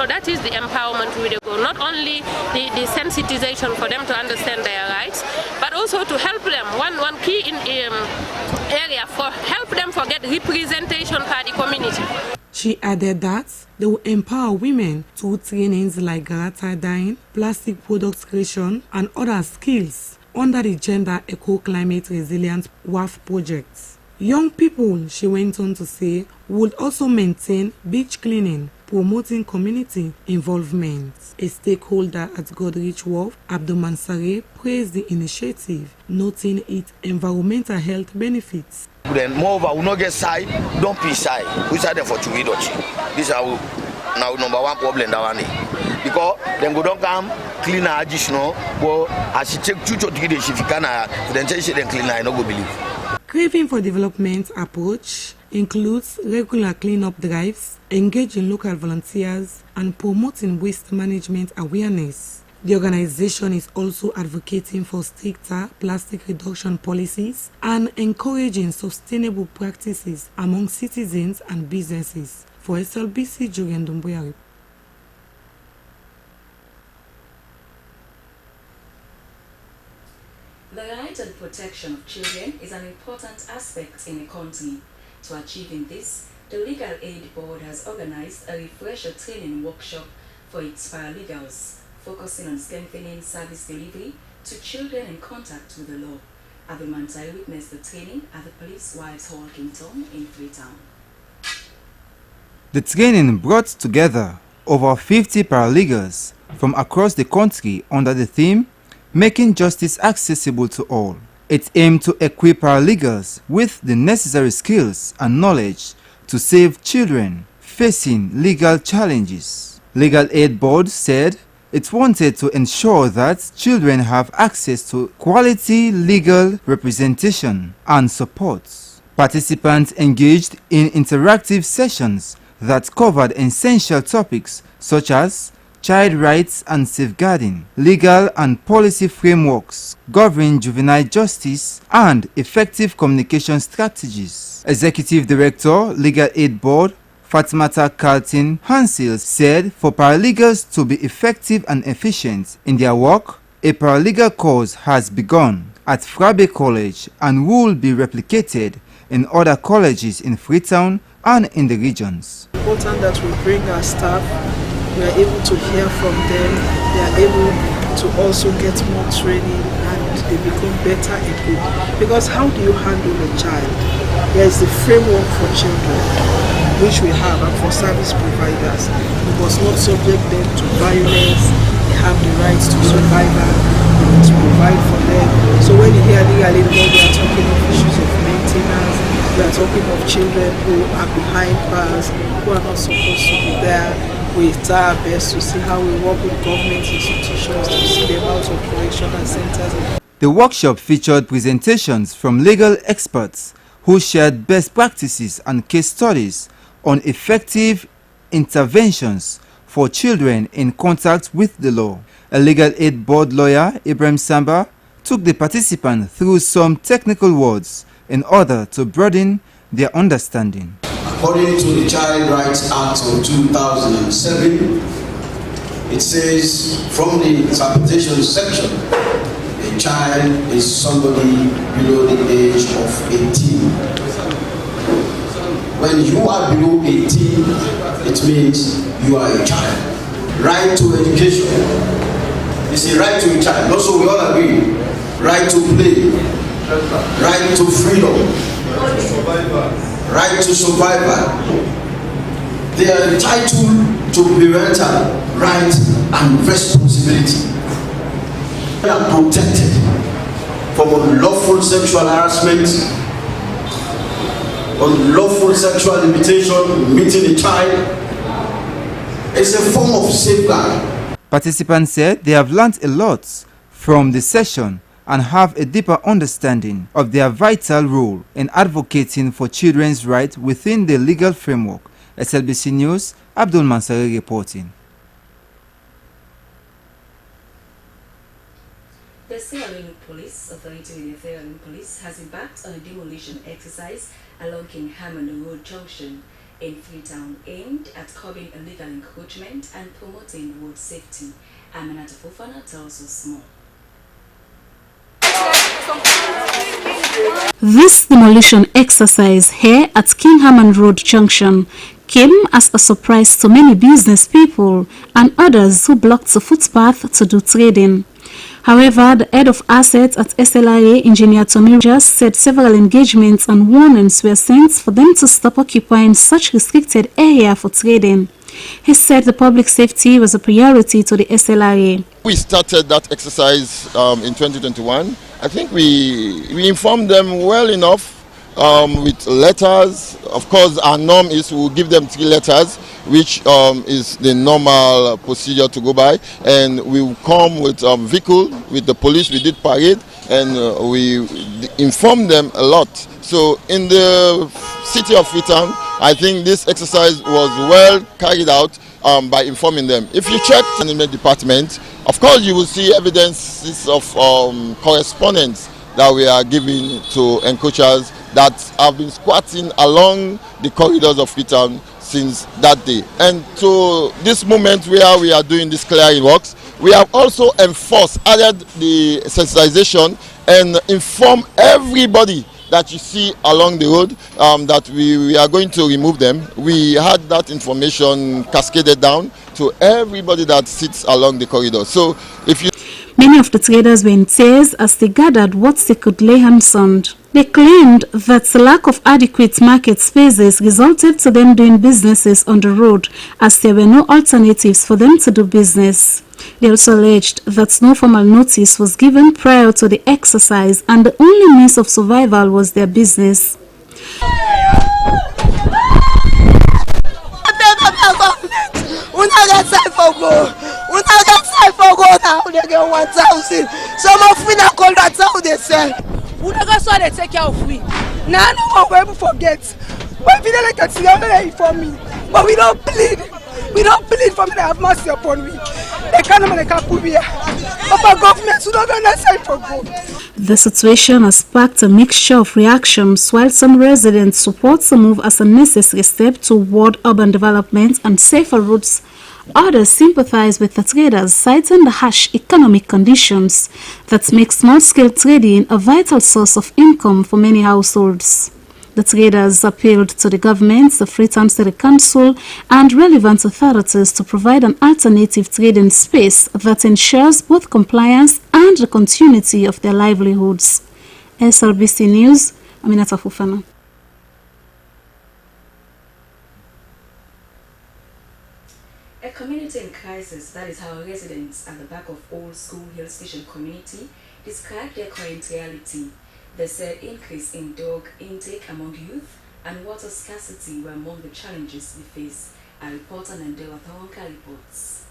that is the empowerment with the goal. Not only the sensitization for them to understand their rights, but also to help them. One key area for help them forget representation by the community. She added that they will empower women through trainings like garata dyeing, plastic products creation, and other skills under the Gender Eco-Climate Resilient WAF projects. Young people, she went on to say, would also maintain beach cleaning, promoting community involvement. A stakeholder at Godrich Wharf, Abdul Mansare, praised the initiative, noting its environmental health benefits. Then moreover, we not get shy, don't be shy. We say them for two weeks. This is our now number one problem that one. Because then go don't come clean additional, but as she take two to three days if you can, then say she then clean, I no go believe. Craving for Development approach includes regular cleanup drives, engaging local volunteers, and promoting waste management awareness. The organization is also advocating for stricter plastic reduction policies and encouraging sustainable practices among citizens and businesses. For SLBC, Julian Dumbuya. The right and protection of children is an important aspect in a country. To achieving this, the Legal Aid Board has organized a refresher training workshop for its paralegals, focusing on strengthening service delivery to children in contact with the law. Abdul Mansare witnessed the training at the Police Wives Hall Kington in Freetown. The training brought together over 50 paralegals from across the country under the theme Making Justice Accessible to All. It aimed to equip paralegals with the necessary skills and knowledge to save children facing legal challenges. Legal Aid Board said it wanted to ensure that children have access to quality legal representation and support. Participants engaged in interactive sessions that covered essential topics such as child rights and safeguarding, legal and policy frameworks governing juvenile justice, and effective communication strategies. Executive Director, Legal Aid Board, Fatimata Carlton Hansel, said for paralegals to be effective and efficient in their work, a paralegal course has begun at Frabe College and will be replicated in other colleges in Freetown and in the regions. It's important that we bring our staff. We are able to hear from them, they are able to also get more training and they become better equipped. Because how do you handle a child? There is the framework for children, which we have, and for service providers. We must not subject them to violence, they have the rights to survival, we must provide for them. So when you hear legal aid, we are talking of issues of maintenance, we are talking of children who are behind bars, who are not supposed to be there. We try our best to see how we work with government institutions to see them out of correctional centers. The workshop featured presentations from legal experts who shared best practices and case studies on effective interventions for children in contact with the law. A Legal Aid Board lawyer, Ibrahim Samba, took the participants through some technical words in order to broaden their understanding. According to the Child Rights Act of 2007, it says from the interpretation section, a child is somebody below the age of 18. When you are below 18, it means you are a child. Right to education is a right to a child. Also, we all agree. Right to play, right to freedom, right to survival. They are entitled to parental right and responsibility. They are protected from unlawful sexual harassment, unlawful sexual invitation, meeting a child. It's a form of safeguard. Participants said they have learned a lot from the session and have a deeper understanding of their vital role in advocating for children's rights within the legal framework. SLBC News, Abdul Mansare reporting. The Sierra Leone Police Authority with the Sierra Leone Police has embarked on a demolition exercise along Kenema Road Junction in Freetown aimed at curbing illegal encroachment and promoting road safety. Aminata Fofana tells us more. This demolition exercise here at King Haman Road Junction came as a surprise to many business people and others who blocked the footpath to do trading. However, the head of assets at SLRA, Engineer Tommy, said several engagements and warnings were sent for them to stop occupying such restricted area for trading. He said the public safety was a priority to the SLRA. We started that exercise in 2021. I think we informed them well enough with letters. Of course, our norm is we'll give them 3 letters, which is the normal procedure to go by. And we will come with a vehicle, with the police. We did parade and we informed them a lot. So in the city of Freetown, I think this exercise was well carried out by informing them. If you check the management department, of course you will see evidences of correspondence that we are giving to encroachers that have been squatting along the corridors of Freetown since that day. And to this moment where we are doing this clearing works, we have also added the sensitization and inform everybody that you see along the road that we are going to remove them. We had that information cascaded down to everybody that sits along the corridor. So if you... Many of the traders were in tears as they gathered what they could lay hands on. They claimed that the lack of adequate market spaces resulted to them doing businesses on the road as there were no alternatives for them to do business. They also alleged that no formal notice was given prior to the exercise and the only means of survival was their business. Some of we not call that's how they say. We don't so they take care of we. Now no one will ever forget. But we don't like that see for me. But we don't plead. We don't plead for me to have mercy upon me. They can't put me here. But our government should not be for good. The situation has sparked a mixture of reactions, while some residents support the move as a necessary step toward urban development and safer routes. Others sympathize with the traders, citing the harsh economic conditions that make small-scale trading a vital source of income for many households. The traders appealed to the government, the Freetown City Council, and relevant authorities to provide an alternative trading space that ensures both compliance and the continuity of their livelihoods. Slbc News, Aminata Fofana. A community in crisis, that is how residents at the back of Old School Hill Station community described their current reality. They said increase in drug intake among youth and water scarcity were among the challenges they face. Our reporter Nandela Tawanka reports.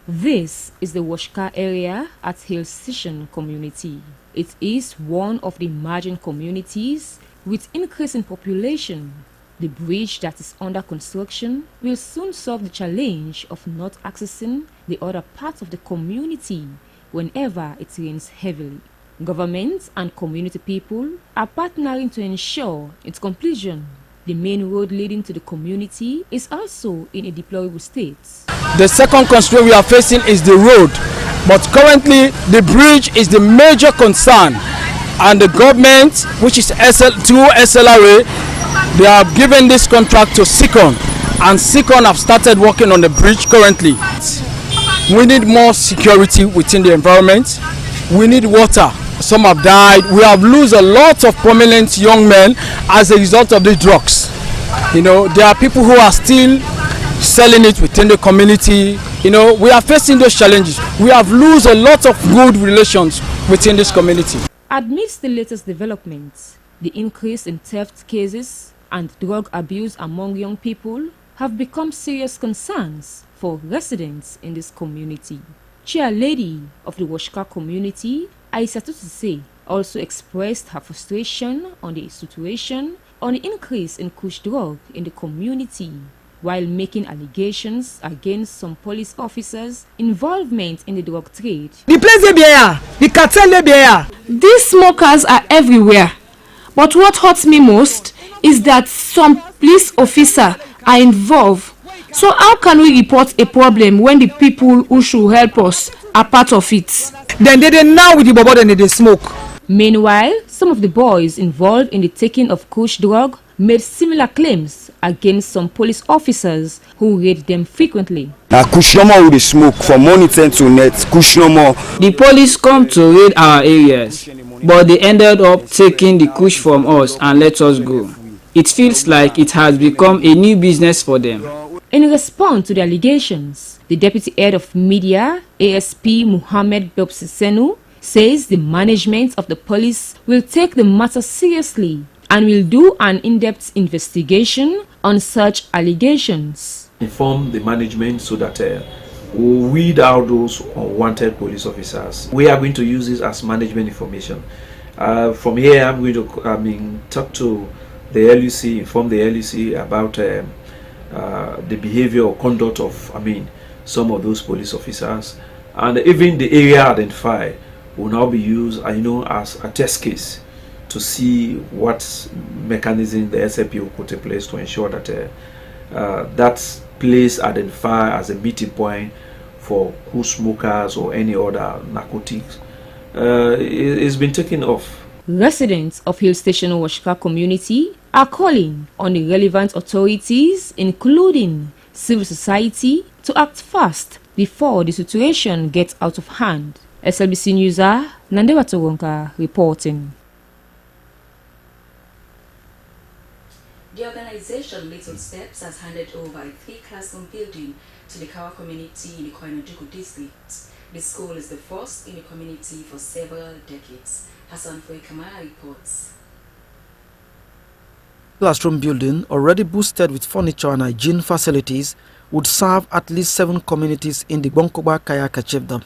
This is the Washka area at Hill Station community. It is one of the emerging communities with increasing population. The bridge that is under construction will soon solve the challenge of not accessing the other parts of the community whenever it rains heavily. Government and community people are partnering to ensure its completion. The main road leading to the community is also in a deplorable state. The second constraint we are facing is the road, but currently the bridge is the major concern, and the government, which is through SLRA, they have given this contract to Sikon, and Sikon have started working on the bridge currently. We need more security within the environment. We need water. Some have died. We have lost a lot of prominent young men as a result of the drugs. You know, there are people who are still selling it within the community. You know, we are facing those challenges. We have lost a lot of good relations within this community. Amidst the latest developments, the increase in theft cases and drug abuse among young people have become serious concerns for residents in this community. Chair Lady of the Washka community, Aisatu Sise, also expressed her frustration on the situation on the increase in kush drug in the community, while making allegations against some police officers' involvement in the drug trade. The place they be here, the cartel they be here. These smokers are everywhere. But what hurts me most is that some police officers are involved. So how can we report a problem when the people who should help us are part of it? Then they now with the bobo then they smoke. Meanwhile, some of the boys involved in the taking of kush drug made similar claims against some police officers who raid them frequently. Now kush no more with the smoke from morning 10 to night, kush no more. The police come to raid our areas, but they ended up taking the kush from us and let us go. It feels like it has become a new business for them. In response to the allegations, the deputy head of media, ASP Muhammad Bobsisenu, says the management of the police will take the matter seriously and will do an in-depth investigation on such allegations. Inform the management so that we'll weed out those unwanted police officers. We are going to use this as management information. From here, I'm going to talk to the LUC, inform the LUC about the behavior or conduct of some of those police officers, and even the area identified will now be used as a test case to see what mechanism the SAP will put in place to ensure that that place identified as a meeting point for smokers or any other narcotics is been taken off. Residents of Hill Station Washika community are calling on the relevant authorities, including civil society, to act fast before the situation gets out of hand. SLBC Newser, Nandewa Toronka reporting. The organization Little Steps has handed over a 3-classroom building to the Kawa community in the Koinadugu district. The school is the first in the community for several decades. Hassan Kamara reports. Classroom building, already boosted with furniture and hygiene facilities, would serve at least 7 communities in the Bonkoba Kayaka chiefdom.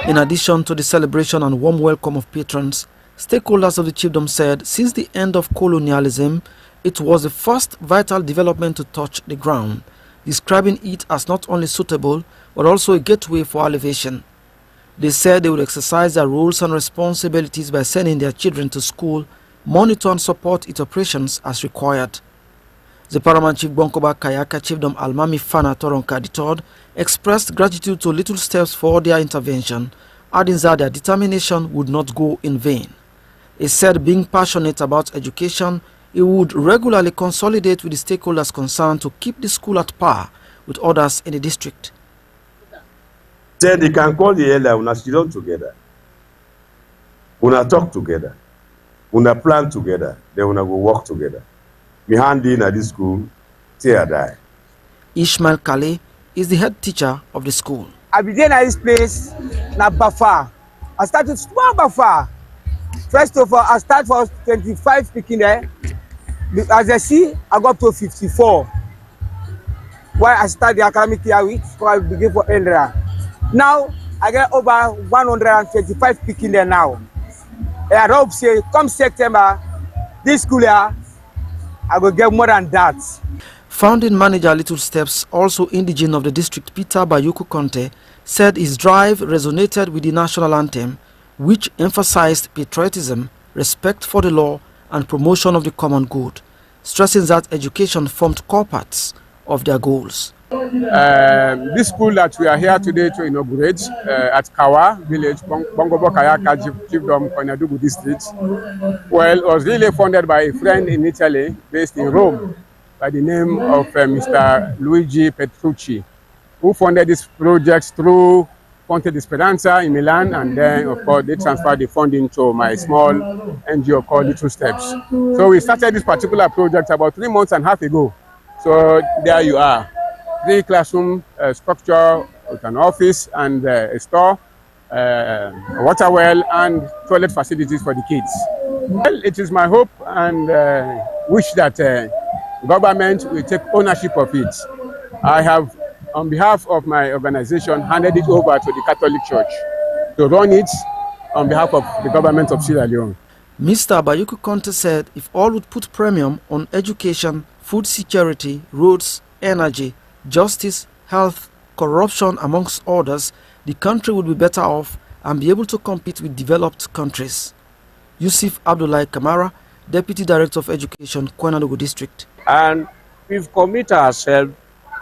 In addition to the celebration and warm welcome of patrons, stakeholders of the chiefdom said since the end of colonialism, it was the first vital development to touch the ground, describing it as not only suitable but also a gateway for elevation. They said they would exercise their roles and responsibilities by sending their children to school, monitor and support its operations as required. The Paramount Chief Bonkoba Kayaka Chiefdom Almami Fana Toronka III expressed gratitude to Little Steps for their intervention, adding that their determination would not go in vain. He said being passionate about education, he would regularly consolidate with the stakeholders concerned to keep the school at par with others in the district. Said they can call the elder, una sit down together, una talk together, una plan together, then una go work together. Me hand in at this school, till I die. Ishmael Kale is the head teacher of the school. I began at this place, na Bafa. I started small Bafa. First of all, I started for 25 speaking there. As I see, I got to 54. Why I started the academic year with, so I begin for Endra. Now, I get over 125 speaking there now. And I hope say, come September, this school year, I will get more than that. Founding manager Little Steps, also indigene of the district, Peter Bayuku Conte, said his drive resonated with the national anthem, which emphasized patriotism, respect for the law, and promotion of the common good, stressing that education formed core parts of their goals. This school that we are here today to inaugurate at Kawa village, Bongobo Kayaka Chiefdom, Koinadugu district, well, was really funded by a friend in Italy based in Rome by the name of Mr. Luigi Petrucci, who funded this project through Ponte di Speranza in Milan, and then, of course, they transferred the funding to my small NGO called Little Steps. So we started this particular project about 3 months and a half ago. So there you are. 3 classroom structure with an office and a store, a water well, and toilet facilities for the kids. Well, it is my hope and wish that government will take ownership of it. I have, on behalf of my organization, handed it over to the Catholic Church to run it on behalf of the government of Sierra Leone. Mr. Bayuku Conte said if all would put premium on education, food security, roads, energy, justice, health, corruption, amongst others, the country would be better off and be able to compete with developed countries. Yusuf Abdullahi Kamara, Deputy Director of Education, Kwenadogo District. And we've committed ourselves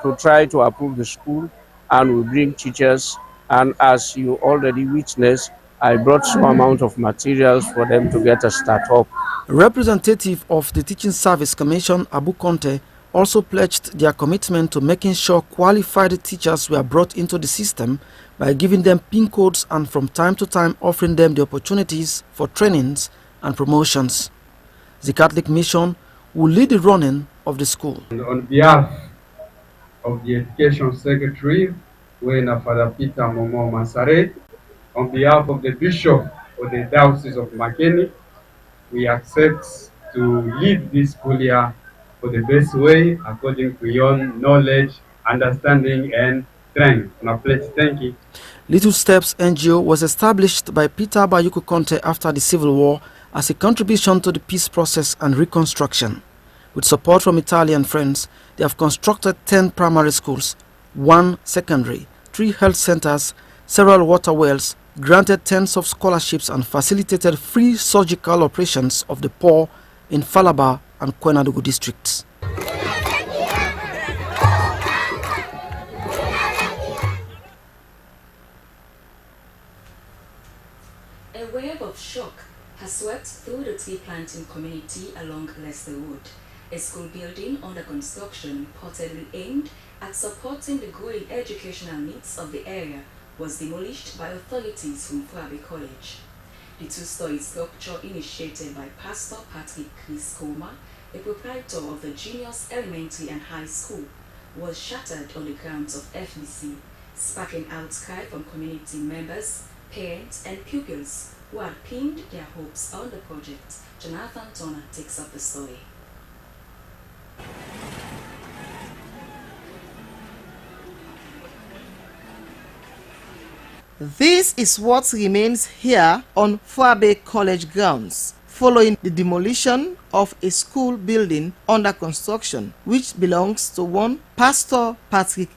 to try to approve the school, and we bring teachers. And as you already witnessed, I brought some amount of materials for them to get a start up. Representative of the Teaching Service Commission, Abu Conte, also pledged their commitment to making sure qualified teachers were brought into the system by giving them PIN codes and from time to time offering them the opportunities for trainings and promotions. The Catholic Mission will lead the running of the school. And on behalf of the Education Secretary, Wena Father Peter Momo Masare, on behalf of the Bishop of the Diocese of Makeni, we accept to lead this school year for the best way, according to your knowledge, understanding, and strength. Now, please, thank you. Little Steps NGO was established by Peter Bayuku Conte after the Civil War as a contribution to the peace process and reconstruction. With support from Italian friends, they have constructed 10 primary schools, 1 secondary, 3 health centers, several water wells, granted tens of scholarships and facilitated free surgical operations of the poor in Falaba and Kwenadogo districts. A wave of shock has swept through the tree planting community along Leicester Road. A school building under construction reportedly aimed at supporting the growing educational needs of the area was demolished by authorities from Freetown College. The 2-story structure, initiated by Pastor Patrick Koma, a proprietor of the Juniors Elementary and High School, was shattered on the grounds of FBC, sparking outcry from community members, parents and pupils who had pinned their hopes on the project. Jonathan Turner takes up the story. This is what remains here on Freetown College grounds, following the demolition of a school building under construction, which belongs to one Pastor Patrick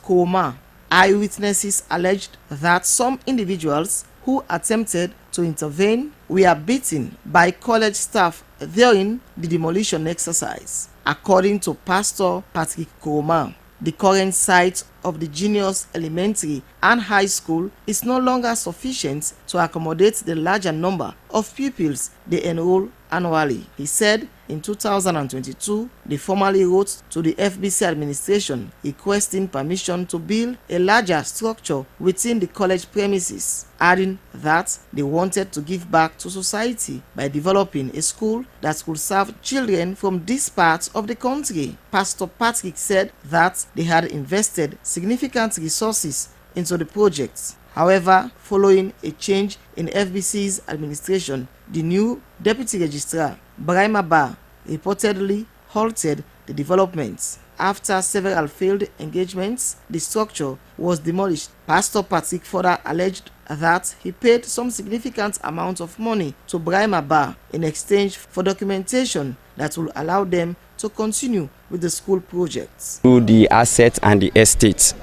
Koma. Eyewitnesses alleged that some individuals who attempted to intervene were beaten by college staff during the demolition exercise. According to Pastor Patrick Koma, the current site of the Juniors Elementary and High School is no longer sufficient to accommodate the larger number of pupils they enroll annually. He said in 2022, they formally wrote to the FBC administration requesting permission to build a larger structure within the college premises, adding that they wanted to give back to society by developing a school that could serve children from this part of the country. Pastor Patrick said that they had invested significant resources into the project. However, following a change in FBC's administration, the new Deputy Registrar, Brahima Ba, reportedly halted the development. After several failed engagements, the structure was demolished. Pastor Patrick further alleged that he paid some significant amount of money to Brahima Ba in exchange for documentation that will allow them to continue with the school projects. To the assets and the estate.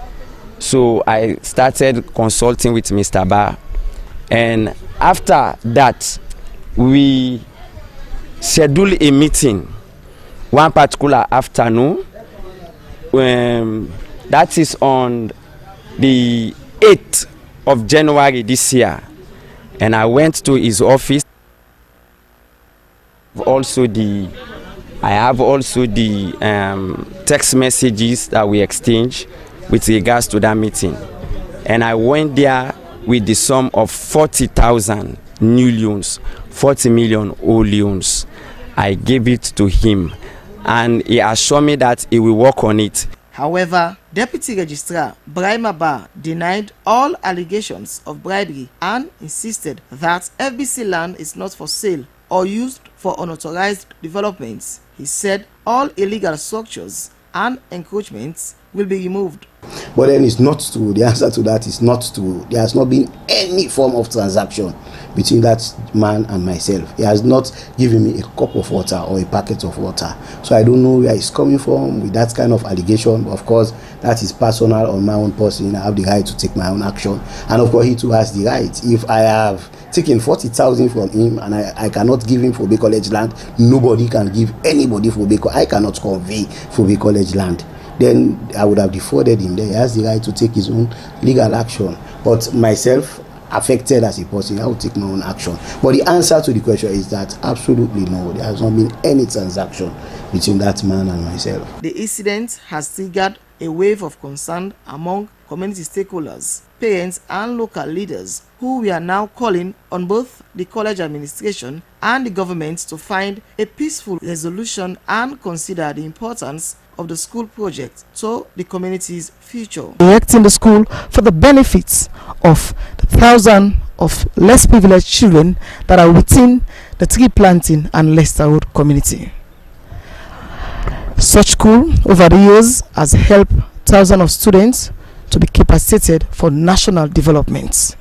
So I started consulting with Mr. Ba, and after that we scheduled a meeting one particular afternoon. That is on the 8th of January this year, and I went to his office. I have also the text messages that we exchanged with regards to that meeting, and I went there with the sum of 40,000 new loans, 40 million old loans. I gave it to him, and he assured me that he will work on it. However, Deputy Registrar Brahima Ba denied all allegations of bribery and insisted that FBC land is not for sale or used for unauthorized developments. He said all illegal structures and encroachments will be removed. But then it's not true. The answer to that is not true. There has not been any form of transaction between that man and myself. He has not given me a cup of water or a packet of water. So I don't know where he's coming from with that kind of allegation. Of course, that is personal on my own person. I have the right to take my own action. And of course, he too has the right. If I have taken 40,000 from him and I cannot give him for Bay College land, nobody can give anybody for Bay College. I cannot convey for Bay College land. Then I would have defrauded him. Then he has the right to take his own legal action. But myself, affected as a person, I will take my own action. But the answer to the question is that absolutely no, there has not been any transaction between that man and myself. The incident has triggered a wave of concern among community stakeholders, parents and local leaders, who we are now calling on both the college administration and the government to find a peaceful resolution and consider the importance of the school project to the community's future. Erecting the school for the benefits of the thousands of less privileged children that are within the tree planting and Leicester Road community. Such school over the years has helped thousands of students to be capacitated for national development.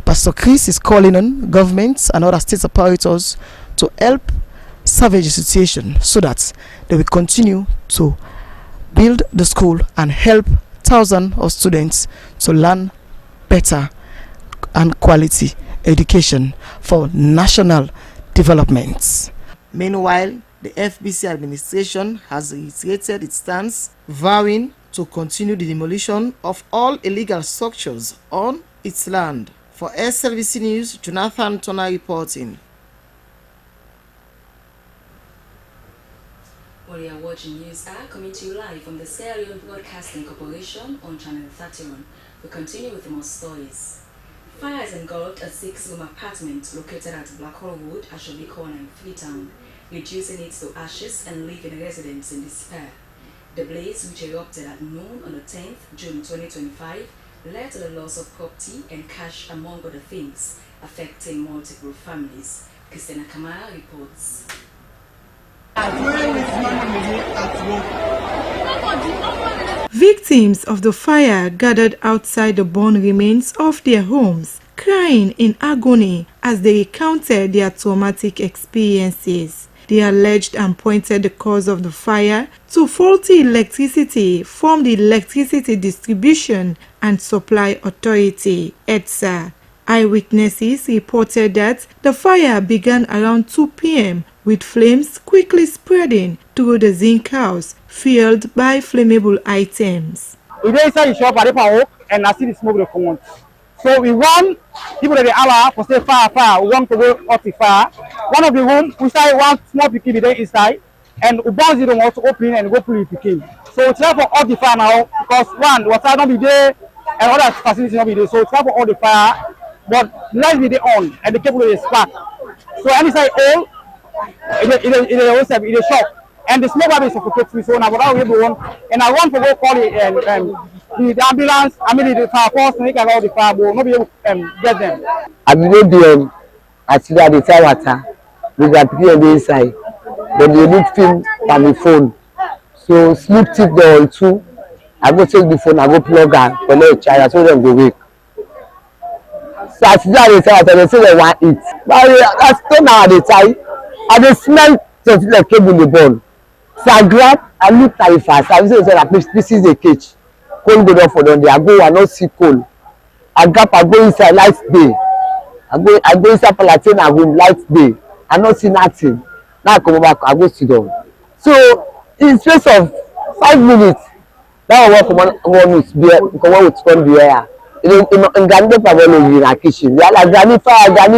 Pastor Chris is calling on governments and other state apparatus to help salvage the situation so that they will continue to build the school and help thousands of students to learn better and quality education for national development. Meanwhile, the FBC administration has reiterated its stance, vowing to continue the demolition of all illegal structures on its land. For Slbc News, Jonathan Turner reporting. While you are watching news are coming to you live from the Sierra Leone Broadcasting Corporation on Channel 31. We continue with more stories. Fire has engulfed a 6-room apartment located at Blackhall Road, Ashobi Corner in Freetown, reducing it to ashes and leaving residents in despair. The blaze, which erupted at noon on the 10th June 2025, led to the loss of property and cash among other things, affecting multiple families. Christina Kamara reports. Victims of the fire gathered outside the burned remains of their homes, crying in agony as they recounted their traumatic experiences. They alleged and pointed the cause of the fire to faulty electricity from the Electricity Distribution and Supply Authority, EDSA. Eyewitnesses reported that the fire began around 2 p.m. with flames quickly spreading through the zinc house, fueled by flammable items. We dey inside the shop at the power and I see the smoke dey come out. So we want people that they hour for say fire. We want to go out the fire. One of the room we say one small pikin dey inside, and we bounce the room to open and go pull the pikin. So we try for all the fire now because one, the water not be there and other facilities not be there. So we try for all the fire, but the light be there on and the cable is spark. So any side all in a shop. And the smoke will suffocate me, so now what I will want, and I want to go call the ambulance, I mean the fire force, make all the fire, but not be able to get them. I believe the I see that the fire water, we got people on the inside, but they need film on the phone. So sleep tip there too. I go take the phone, I go plug her, for the child, so them go wake. So I see that the fire water, they say they want it. But I stay now at the time, and they smell something like cable in the bone. So I grab, I look at it fast. I say that this is a cage. Coal go down for them. I go, I not see coal. I grab, I go inside light day. I go inside Palatine, I go light day. I not see nothing. Now I come back, I go sit down. So in space of 5 minutes, now I walk one with beer, come on with one beer. In Gandhi Pavolo in our kitchen. They are like Gandhi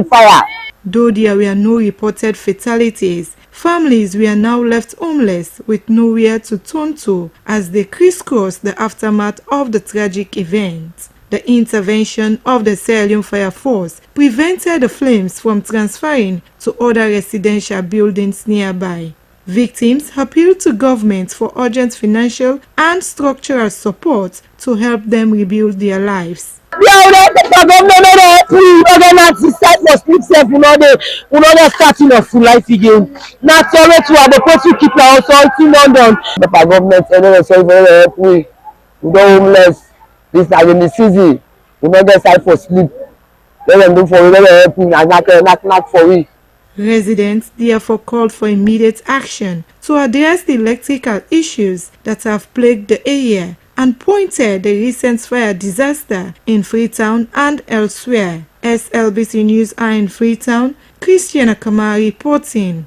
fire. Though there were no reported fatalities, families were now left homeless with nowhere to turn to as they crisscrossed the aftermath of the tragic event. The intervention of the Sierra Leone Fire Force prevented the flames from transferring to other residential buildings nearby. Victims appealed to government for urgent financial and structural support to help them rebuild their lives. We starting a full life again. Not sorry to have a person keep our also in London. The government help we. We go homeless. This na rainy season, we no get time for sleep. Let them do for we, let them help me and knock for we. Residents therefore called for immediate action to address the electrical issues that have plagued the area and pointed the recent fire disaster in Freetown and elsewhere. SLBC News are in Freetown. Christiana Kamari reporting.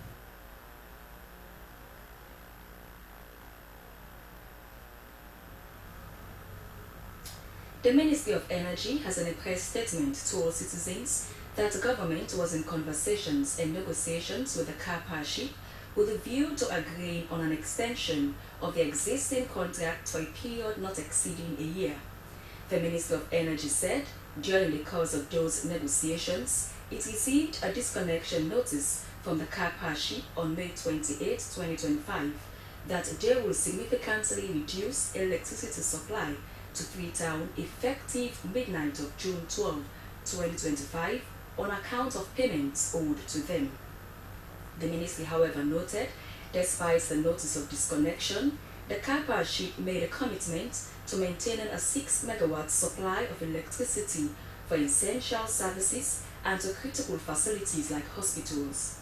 The Ministry of Energy has in a press statement told citizens that the government was in conversations and negotiations with the car partnership with a view to agreeing on an extension of the existing contract for a period not exceeding a year. The Ministry of Energy said during the course of those negotiations, it received a disconnection notice from the car partnership on May 28, 2025, that they will significantly reduce electricity supply to Freetown effective midnight of June 12, 2025 on account of payments owed to them. The ministry, however, noted, despite the notice of disconnection, the car partnership made a commitment to maintaining a 6 megawatt supply of electricity for essential services and to critical facilities like hospitals.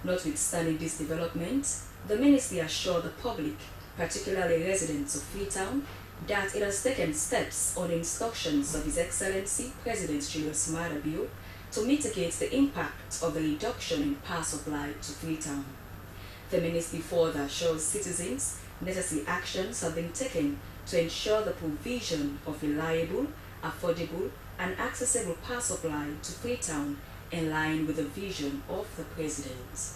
Notwithstanding this development, the ministry assured the public, particularly residents of Freetown, that it has taken steps on the instructions of His Excellency President Julius Maada Bio to mitigate the impact of the reduction in power supply to Freetown. The ministry further assures citizens necessary actions have been taken to ensure the provision of reliable, affordable and accessible power supply to Freetown in line with the vision of the President.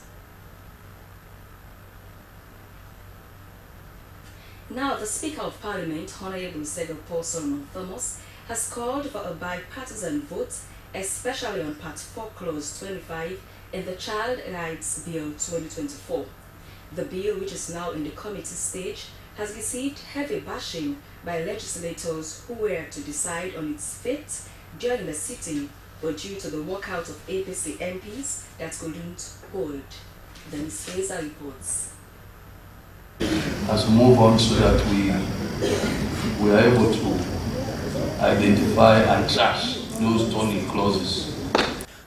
Now, the Speaker of Parliament, Honorable Senator Solomon Thomas, has called for a bipartisan vote, especially on Part 4, Clause 25 in the Child Rights Bill 2024. The bill, which is now in the committee stage, has received heavy bashing by legislators who were to decide on its fate during the sitting, but due to the walkout of APC MPs that couldn't hold. Dennis Fraser reports. As we move on so that we are able to identify and trash those turning clauses.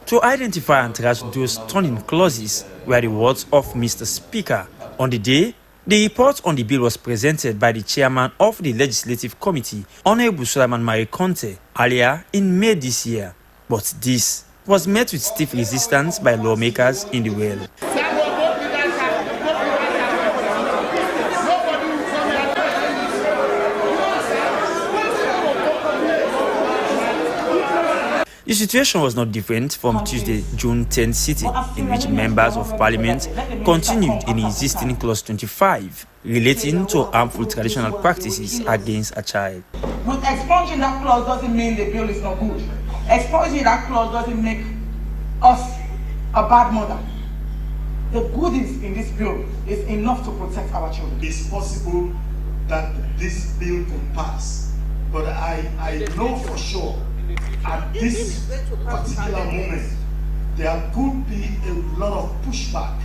To identify and trash those turning clauses were the words of Mr. Speaker. On the day, the report on the bill was presented by the chairman of the Legislative Committee, Honorable Sulaiman Mari Conte, earlier in May this year. But this was met with stiff resistance by lawmakers in the well. The situation was not different from Tuesday, June 10 sitting, in which members of parliament continued in resisting Clause 25, relating to harmful traditional practices against a child. With expunging that clause doesn't mean the bill is not good. Expunging that clause doesn't make us a bad mother. The goodies in this bill is enough to protect our children. It's possible that this bill can pass, but I know for sure at this particular moment, there could be a lot of pushback.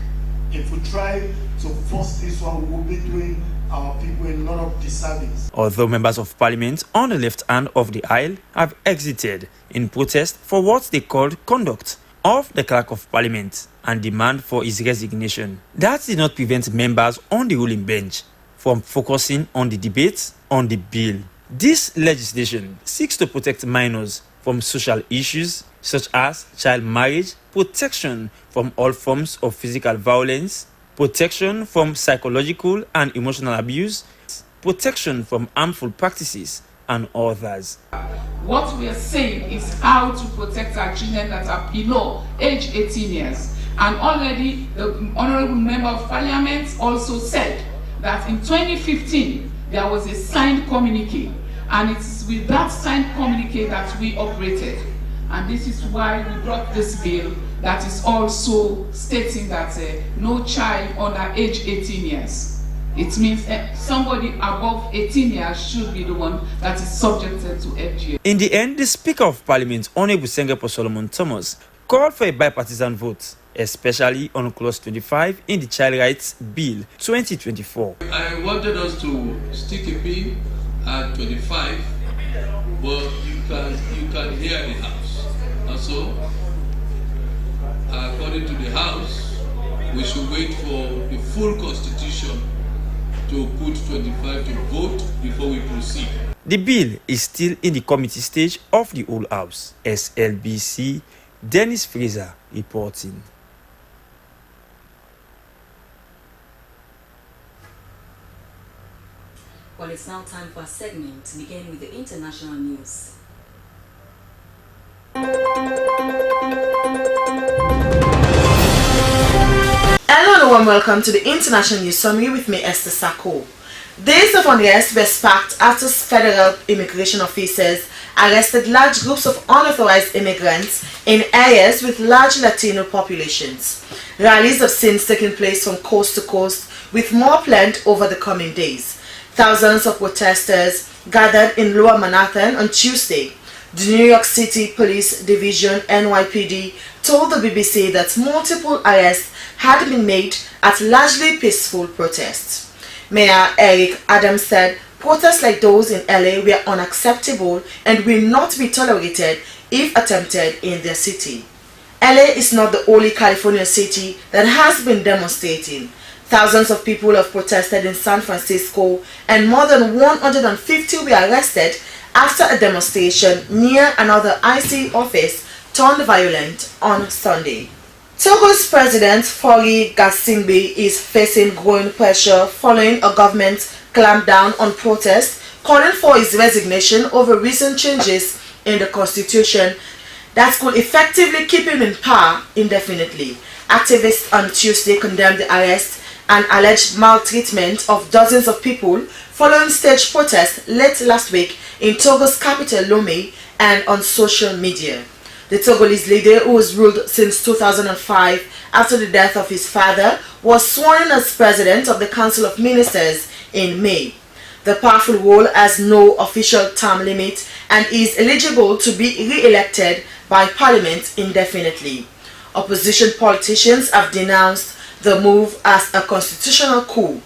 If we try to force this one, we will be doing our people a lot of disservice. Although members of parliament on the left hand of the aisle have exited in protest for what they called conduct of the clerk of parliament and demand for his resignation, that did not prevent members on the ruling bench from focusing on the debate on the bill. This legislation seeks to protect minors from social issues such as child marriage, protection from all forms of physical violence, protection from psychological and emotional abuse, protection from harmful practices, and others. What we are saying is how to protect our children that are below age 18 years. And already the Honorable Member of Parliament also said that in 2015 there was a signed communique, and it's with that signed communique that we operated. And this is why we brought this bill that is also stating that no child under age 18 years. It means somebody above 18 years should be the one that is subjected to FGM. In the end, the Speaker of Parliament, Honorable Senator Solomon Thomas, called for a bipartisan vote, especially on Clause 25 in the Child Rights Bill 2024. I wanted us to stick a pin at 25 but you can hear the House. And so, according to the House, we should wait for the full Constitution to put 25 to vote before we proceed. The bill is still in the committee stage of the whole House. SLBC, Dennis Fraser reporting. Well, it's now time for a segment to begin with the international news. Hello and warm welcome to the International News Summary with me, Esther Sako. Days of unrest were sparked after federal immigration officers arrested large groups of unauthorized immigrants in areas with large Latino populations. Rallies have since taken place from coast to coast, with more planned over the coming days. Thousands of protesters gathered in Lower Manhattan on Tuesday. The New York City Police Division (NYPD) told the BBC that multiple arrests had been made at largely peaceful protests. Mayor Eric Adams said protests like those in LA were unacceptable and will not be tolerated if attempted in their city. LA is not the only California city that has been demonstrating. Thousands of people have protested in San Francisco, and more than 150 were arrested after a demonstration near another IC office turned violent on Sunday. Togo's President Faure Gnassingbe is facing growing pressure following a government clampdown on protests, calling for his resignation over recent changes in the constitution that could effectively keep him in power indefinitely. Activists on Tuesday condemned the arrest and alleged maltreatment of dozens of people following staged protests late last week in Togo's capital Lomé and on social media. The Togolese leader, who has ruled since 2005 after the death of his father, was sworn in as president of the Council of Ministers in May. The powerful role has no official term limit and is eligible to be re-elected by Parliament indefinitely. Opposition politicians have denounced the move as a constitutional coup.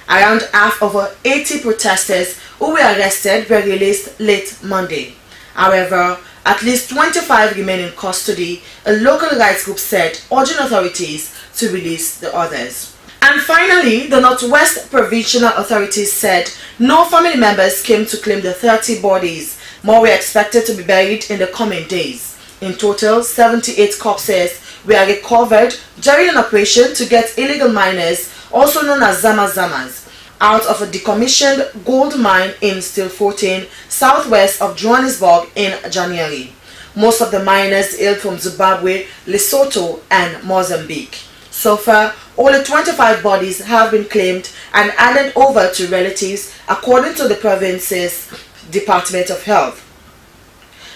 Around half of 80 protesters who were arrested were released late Monday. However, at least 25 remain in custody, a local rights group said, urging authorities to release the others. And finally, the Northwest Provincial Authorities said no family members came to claim the 30 bodies. More were expected to be buried in the coming days. In total, 78 corpses were recovered during an operation to get illegal miners, also known as Zama-Zamas, out of a decommissioned gold mine in Stilfontein, southwest of Johannesburg in January. Most of the miners hailed from Zimbabwe, Lesotho and Mozambique. So far, only 25 bodies have been claimed and handed over to relatives, according to the province's Department of Health.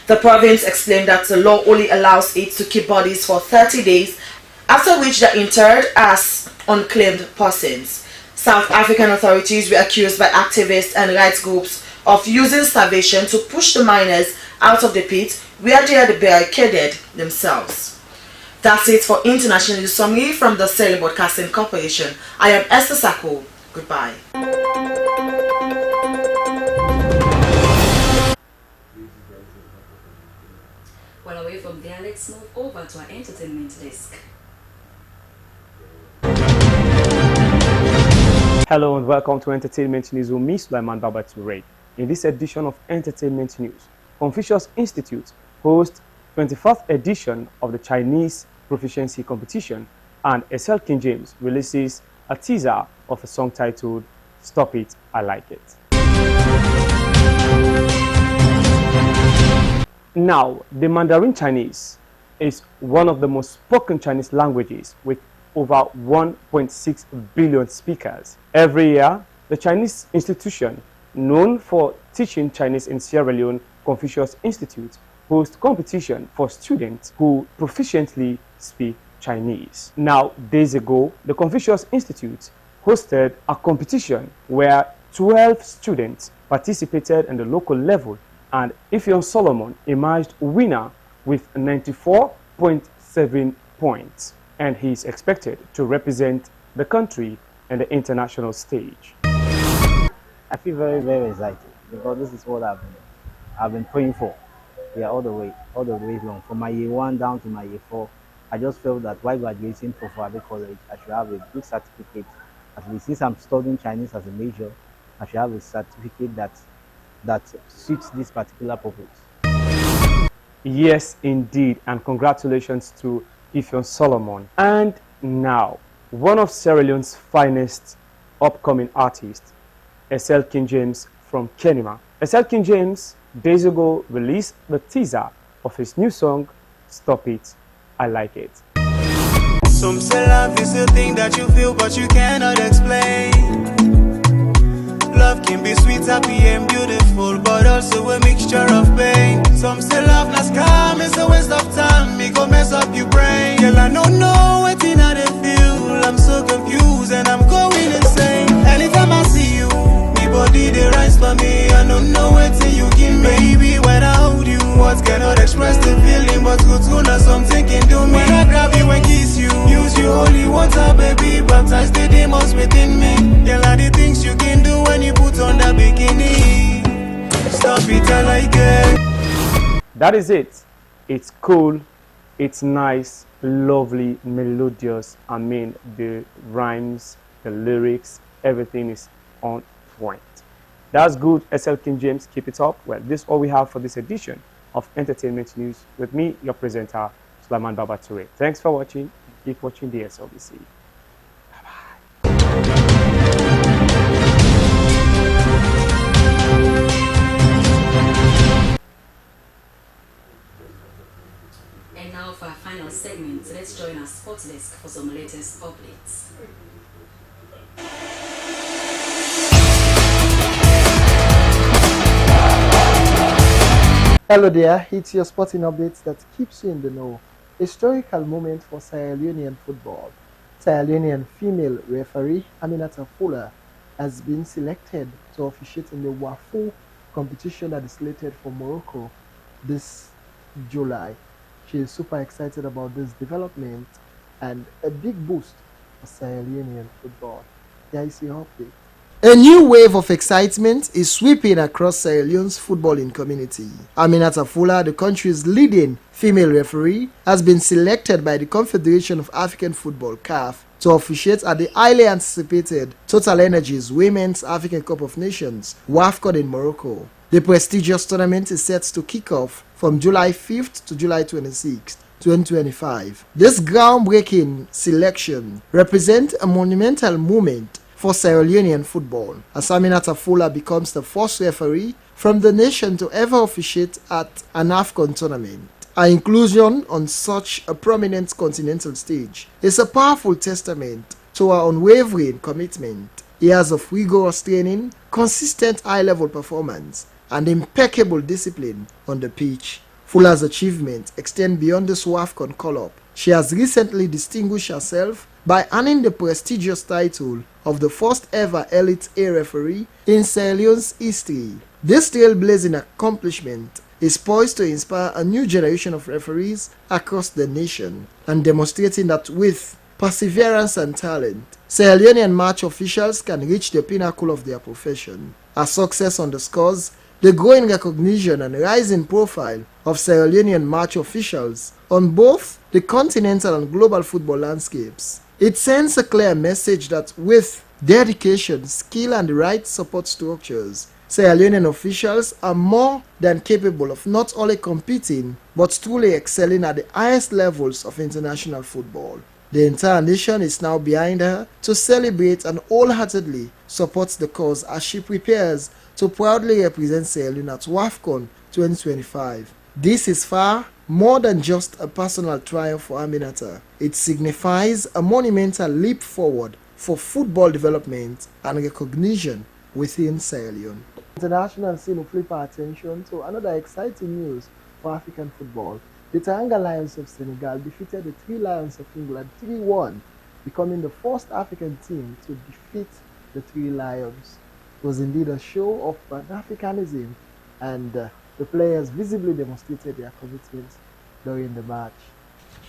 The province explained that the law only allows it to keep bodies for 30 days, after which they are interred as unclaimed persons. South African authorities were accused by activists and rights groups of using starvation to push the miners out of the pit where they had barricaded themselves. That's it for International News Summary from the Sierra Leone Broadcasting Corporation. I am Esther Sako. Goodbye. Well, away from there, let's move over to our entertainment desk. Hello and welcome to Entertainment News with me, Sulaiman Babature. In this edition of Entertainment News, Confucius Institute hosts 24th edition of the Chinese Proficiency Competition, and SL King James releases a teaser of a song titled Stop It, I Like It. Now, the Mandarin Chinese is one of the most spoken Chinese languages with over 1.6 billion speakers. Every year, the Chinese institution known for teaching Chinese in Sierra Leone, Confucius Institute, hosts competition for students who proficiently speak Chinese. Now, days ago, the Confucius Institute hosted a competition where 12 students participated in the local level, and Ifeon Solomon emerged winner with 94.7 points, and he is expected to represent the country in the international stage. I feel very, very excited because this is what I've I've been praying for. Yeah, all the way long. From my year 1 down to my year 4, I just felt that while graduating from Freetown College, I should have a good certificate. At least since I'm studying Chinese as a major, I should have a certificate that suits this particular purpose. Yes, indeed, and congratulations to Ifeon Solomon. And now, one of Sierra Leone's finest upcoming artists, SL King James from Kenema. SL King James days ago released the teaser of his new song, Stop It, I Like It. Some say love is a thing that you feel but you cannot explain. Love can be sweet, happy and beautiful, but also a mixture of pain. Some say love not calm, it's a waste of time, it go mess up your brain. Girl, I don't know what in how they feel, I'm so confused and I'm going insane. Anytime I see you, my body they rise for me, I don't know what you give me. Baby, when I hold you, words cannot express the feeling, but good to know something can do me. When I grab you and kiss you, use you holy water, baby, baptize the demons within me. Girl, are the things you can do when you put on the bikini. Stop it, I like it. That is it. It's cool, it's nice, lovely, melodious. I mean, the rhymes, the lyrics, everything is on point. That's good, SL King James. Keep it up. Well, this is all we have for this edition of Entertainment News with me, your presenter, Sulaiman Babature. Thanks for watching. Keep watching the SLBC. And now for our final segment, let's join our sports desk for some latest updates. Hello there, it's your sporting updates that keeps you in the know. Historical moment for Sierra Leonean football. Sierra Leonean female referee Aminata Fuller has been selected to officiate in the WAFU competition that is slated for Morocco this July. She is super excited about this development and a big boost for Sierra Leonean football. Here is your update. A new wave of excitement is sweeping across Sierra Leone's footballing community. Aminata Fuller, the country's leading female referee, has been selected by the Confederation of African Football (CAF) to officiate at the highly anticipated Total Energies Women's African Cup of Nations (WAFCON) in Morocco. The prestigious tournament is set to kick off from July 5th to July 26th. 2025. This groundbreaking selection represents a monumental moment for Sierra Leonean football, as Aminata Fuller becomes the first referee from the nation to ever officiate at an AFCON tournament. Her inclusion on such a prominent continental stage is a powerful testament to her unwavering commitment, years of rigorous training, consistent high-level performance, and impeccable discipline on the pitch. Fuller's achievements extend beyond the AFCON call-up. She has recently distinguished herself by earning the prestigious title of the first ever Elite A referee in Sierra Leone's history. This trailblazing accomplishment is poised to inspire a new generation of referees across the nation and demonstrating that with perseverance and talent, Sierra Leonean match officials can reach the pinnacle of their profession. Her success underscores the growing recognition and rising profile of Sierra Leonean match officials on both the continental and global football landscapes. It sends a clear message that with dedication, skill, and the right support structures, Sierra Leonean officials are more than capable of not only competing but truly excelling at the highest levels of international football. The entire nation is now behind her to celebrate and wholeheartedly support the cause as she prepares to proudly represent Sierra Leone at WAFCON 2025. This is far more than just a personal triumph for Aminata. It signifies a monumental leap forward for football development and recognition within Sierra Leone. International scene will flip our attention to another exciting news for African football. The Teranga Lions of Senegal defeated the Three Lions of England 3-1, becoming the first African team to defeat the Three Lions. It was indeed a show of Pan-Africanism, and the players visibly demonstrated their commitment during the match.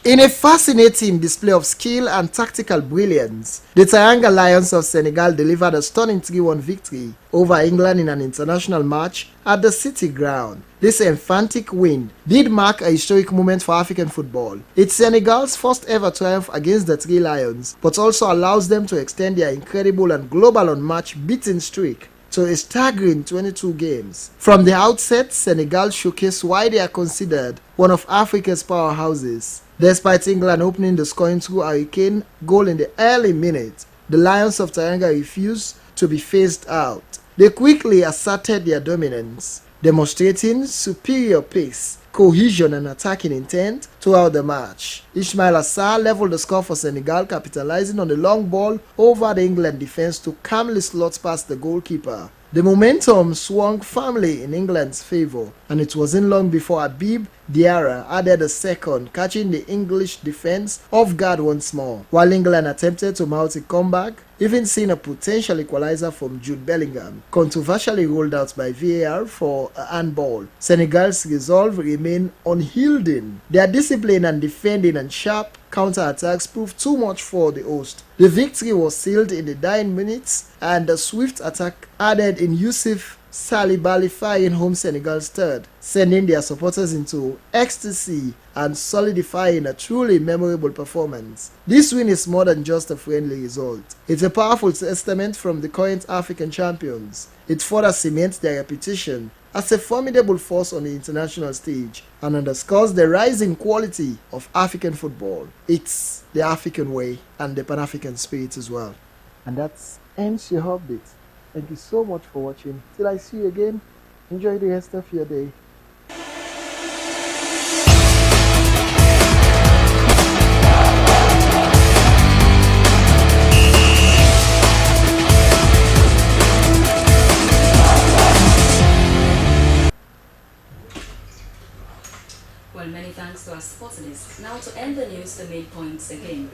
In a fascinating display of skill and tactical brilliance, the Teranga Lions of Senegal delivered a stunning 3-1 victory over England in an international match at the City Ground. This emphatic win did mark a historic moment for African football. It's Senegal's first ever triumph against the Three Lions, but also allows them to extend their incredible and global unmatched beating streak to a staggering 22 games. From the outset, Senegal showcased why they are considered one of Africa's powerhouses. Despite England opening the scoring through Harry Kane goal in the early minutes, the Lions of Teranga refused to be phased out. They quickly asserted their dominance, demonstrating superior pace, cohesion and attacking intent throughout the match. Ismail Assar leveled the score for Senegal, capitalizing on the long ball over the England defense to calmly slot past the goalkeeper. The momentum swung firmly in England's favour, and it wasn't long before Habib Diarra added a second, catching the English defence off guard once more. While England attempted to mount a comeback, even seeing a potential equaliser from Jude Bellingham, controversially ruled out by VAR for a handball. Senegal's resolve remained unyielding. Their discipline and defending and sharp counter-attacks proved too much for the host. The victory was sealed in the dying minutes, and a swift attack added in Youssouf Salibali firing home Senegal's third, sending their supporters into ecstasy and solidifying a truly memorable performance. This win is more than just a friendly result. It's a powerful testament from the current African champions. It further cements their reputation as a formidable force on the international stage and underscores the rising quality of African football. It's the African way and the Pan-African spirit as well. And that's ends your update. Thank you so much for watching. Till I see you again, enjoy the rest of your day. Well, many thanks to our sports desk. Now to end the news, the main points again.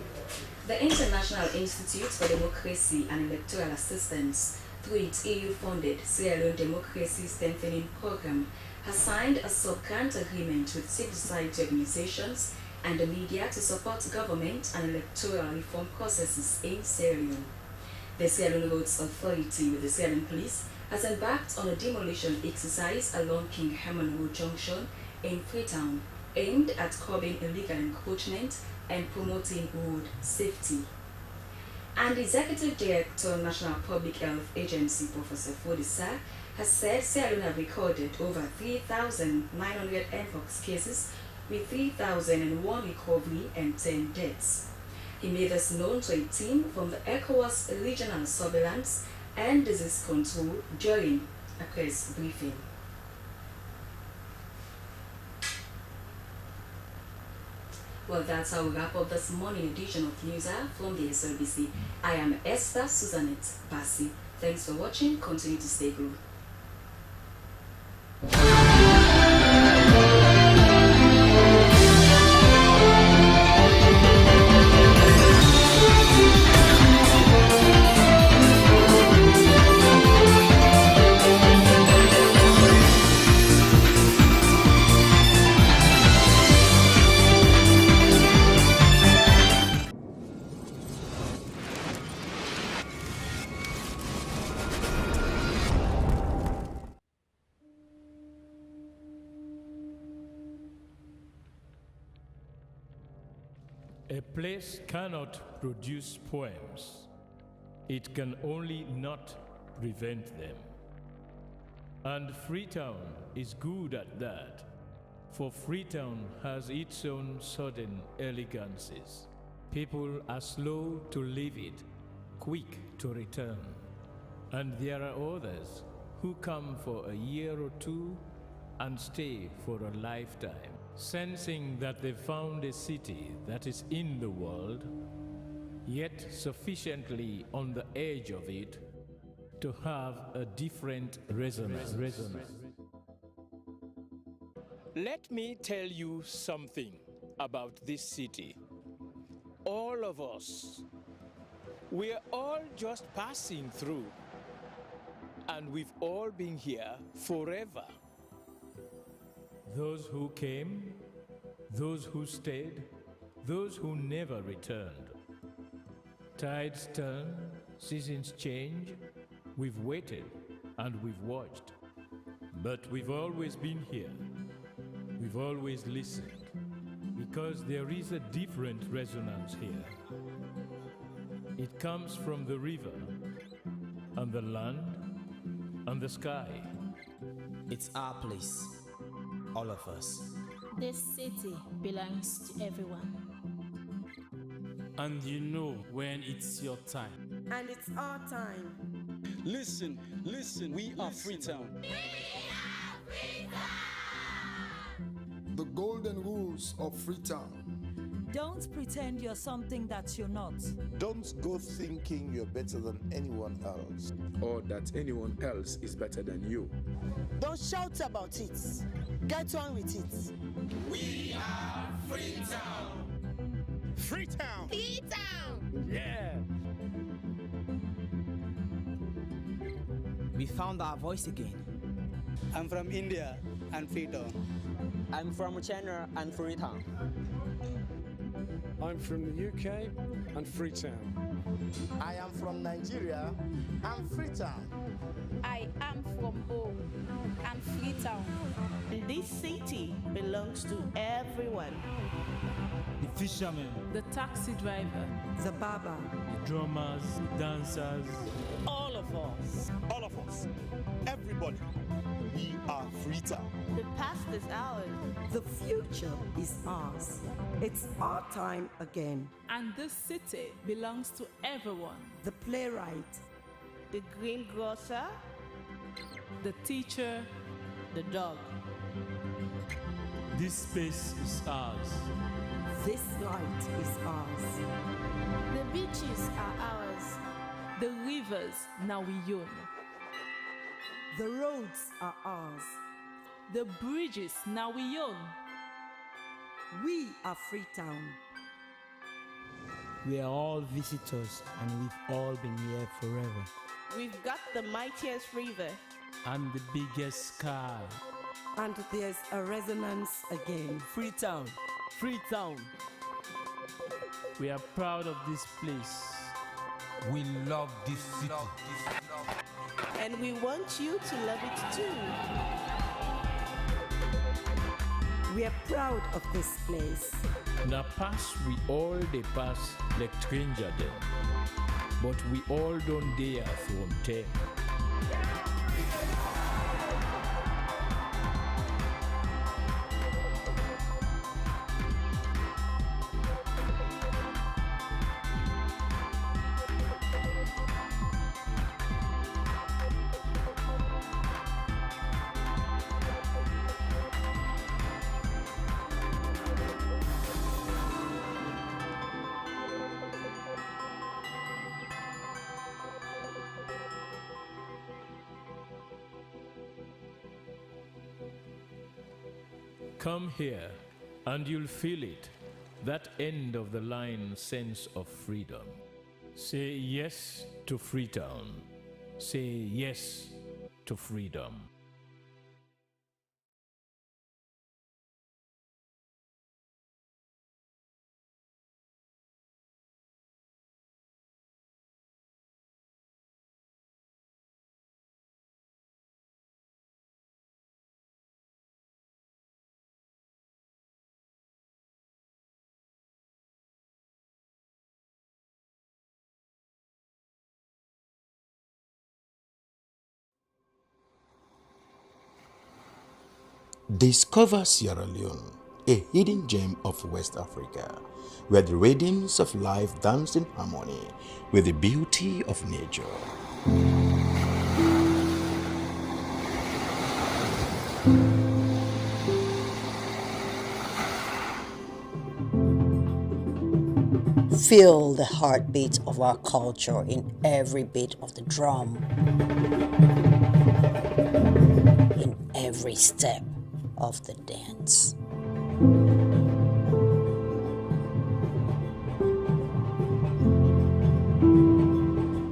The International Institute for Democracy and Electoral Assistance, through its EU-funded Sierra Leone Democracy Strengthening Program, has signed a sub-grant agreement with civil society organizations and the media to support government and electoral reform processes in Sierra Leone. The Sierra Leone Roads Authority with the Sierra Leone Police has embarked on a demolition exercise along King Herman Road Junction in Freetown, aimed at curbing illegal encroachment and promoting road safety. And Executive Director, National Public Health Agency, Professor Fodisa, has said Sierra Leone have recorded over 3,900 mpox cases with 3,001 recovery and 10 deaths. He made this known to a team from the ECOWAS Regional Surveillance and Disease Control during a press briefing. Well, that's how we wrap up this morning edition of News Hour from the SLBC. I am Esther Susanette Bassi. Thanks for watching. Continue to stay good. A place cannot produce poems. It can only not prevent them. And Freetown is good at that, for Freetown has its own sudden elegances. People are slow to leave it, quick to return. And there are others who come for a year or two and stay for a lifetime, sensing that they've found a city that is in the world, yet sufficiently on the edge of it to have a different resonance. Let me tell you something about this city. All of us, we're all just passing through, and we've all been here forever. Those who came, those who stayed, those who never returned. Tides turn, seasons change, we've waited and we've watched. But we've always been here. We've always listened, because there is a different resonance here. It comes from the river, and the land, and the sky. It's our place, all of us. This city belongs to everyone. And you know when it's your time. And it's our time. Listen, we are Freetown. The golden rules of Freetown. Don't pretend you're something that you're not. Don't go thinking you're better than anyone else. Or that anyone else is better than you. Don't shout about it. Get on with it. We are Freetown. Freetown. Freetown. Yeah. We found our voice again. I'm from India and Freetown. I'm from China and Freetown. I'm from the UK and Freetown. I am from Nigeria and Freetown. I am from home and Freetown. This city belongs to everyone. The fisherman, The taxi driver, The barber, the drummers, the dancers. all of us. All of us. Everybody. We are Freetown. The past is ours. The future is ours. It's our time again. and this city belongs to everyone. The playwright, The greengrocer, the teacher, the dog. This space is ours. This light is ours. the beaches are ours. The rivers now we own. The roads are ours. The bridges now we own. We are Freetown. We are all visitors and we've all been here forever. We've got the mightiest river. And the biggest sky. And there's a resonance again. Freetown, Freetown. We are proud of this place. We love this city. And we want you to love it too. We are proud of this place. Na pass we all dey pass like stranger dem, but we all don't dare from tell. Come here, and you'll feel it, that end of the line sense of freedom. Say yes to Freetown. Say yes to freedom. Discover Sierra Leone, a hidden gem of West Africa, where the radiance of life danced in harmony with the beauty of nature. Feel the heartbeat of our culture in every beat of the drum, in every step of the dance.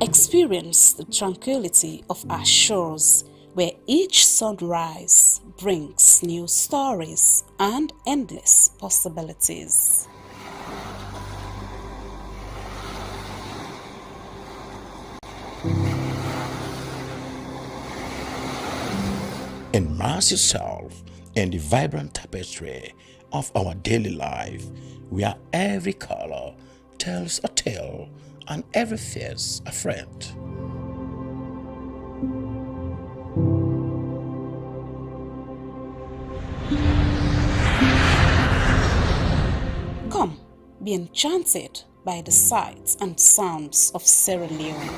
Experience the tranquility of our shores, where each sunrise brings new stories and endless possibilities. Immerse yourself in the vibrant tapestry of our daily life, where every color tells a tale and every face a friend. Come, be enchanted by the sights and sounds of Sierra Leone.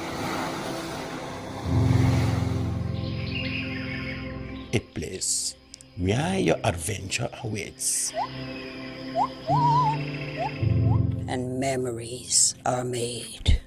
A place where your adventure awaits. And memories are made.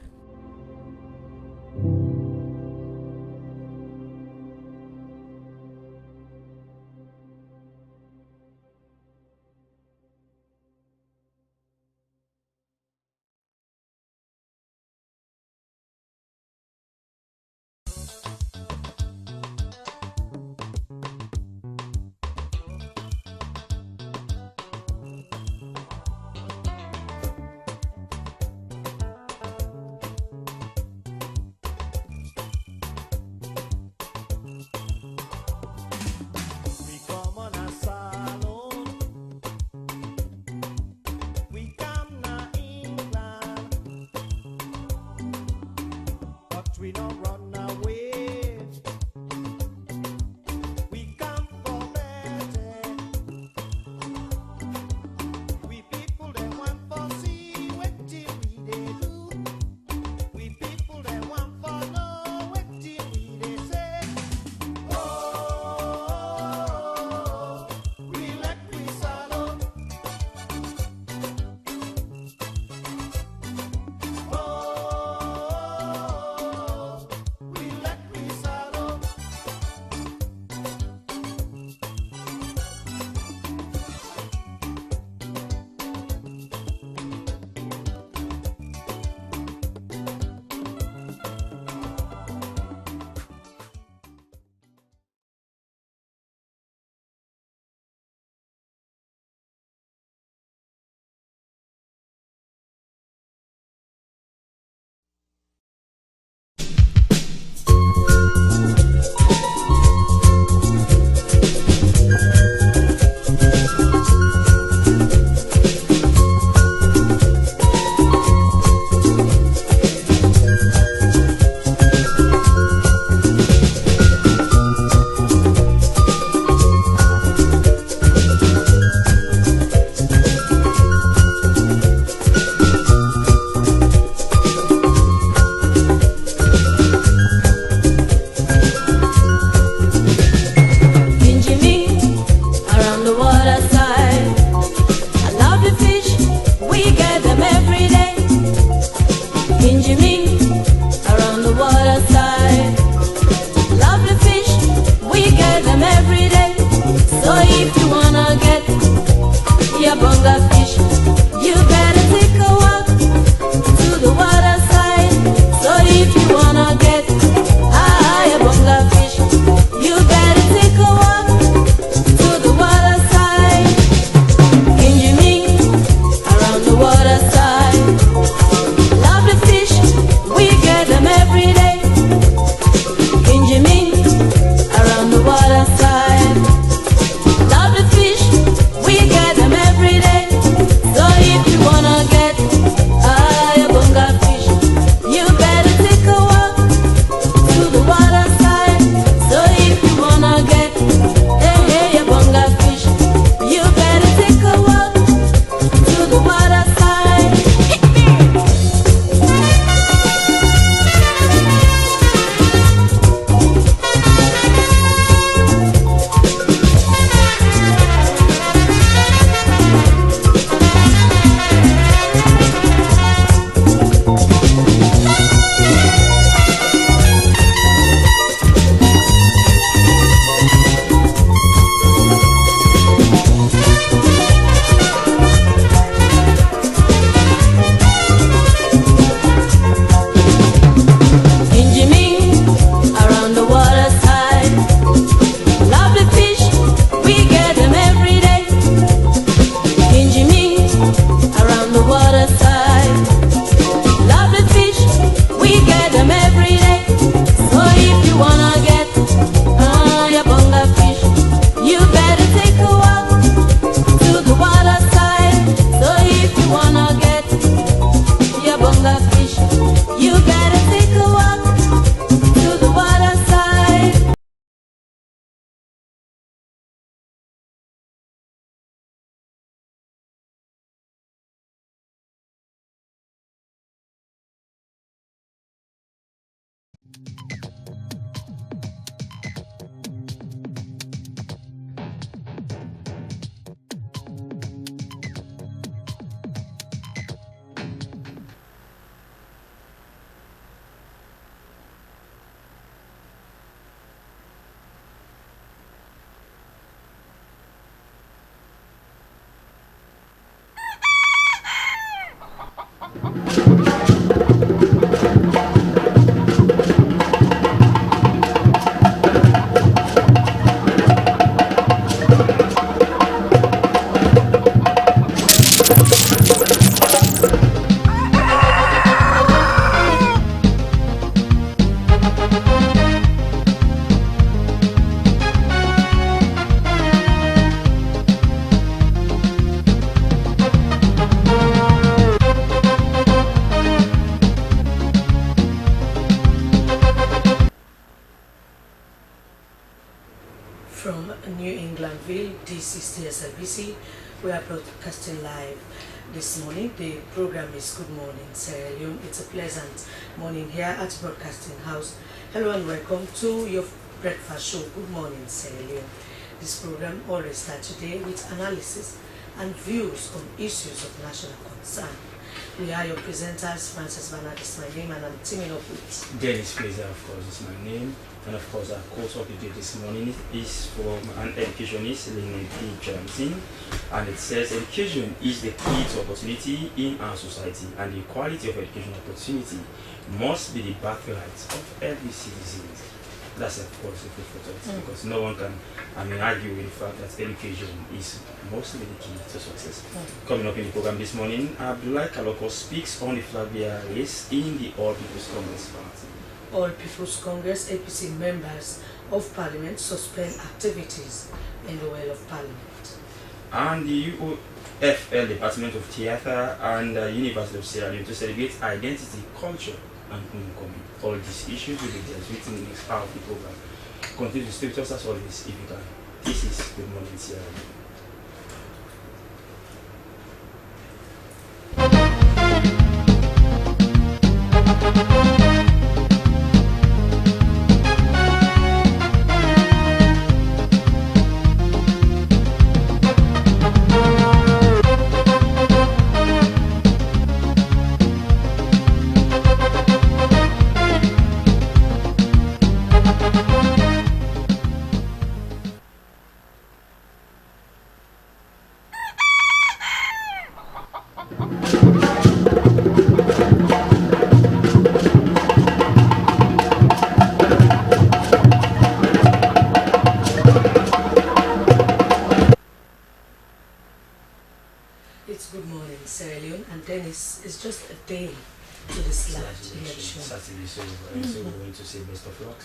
We don't run away. We come for better. We people they want for see what we they do. We people they want for know what we they say. Oh, we let we swallow. From New Englandville, this is the Slbc. We are broadcasting live this morning. The program is Good Morning Sierra Leone. It's a pleasant morning here at Broadcasting House. Hello and welcome to your breakfast show, Good Morning Sierra Leone. This program always starts today with analysis and views on issues of national concern. We are your presenters. Francis Bernard is my name, and I'm teaming up with Dennis Fraser, of course, is my name. And of course, our course of the day this morning is from an educationist, Lene P. Johnson. And it says, education is the key to opportunity in our society, and the quality of education opportunity must be the birthright of every citizen. That's of course a good thought, because no one can, argue with the fact that education is mostly the key to success. Coming up in the program this morning, Abdullah Kaloko speaks on the flag bearer race in the All People's Congress Party. All People's Congress APC members of Parliament suspend activities in the Well of Parliament. And the UOFL Department of Theatre and University of Sierra Leone to celebrate identity, culture, and homecoming. All these issues will be dealt with in the next hour of the program. Continue to stay with us as always if you can. This is Good Morning Sierra Leone. It's just a day to the SLAT election. Saturday, so we're going to say best of luck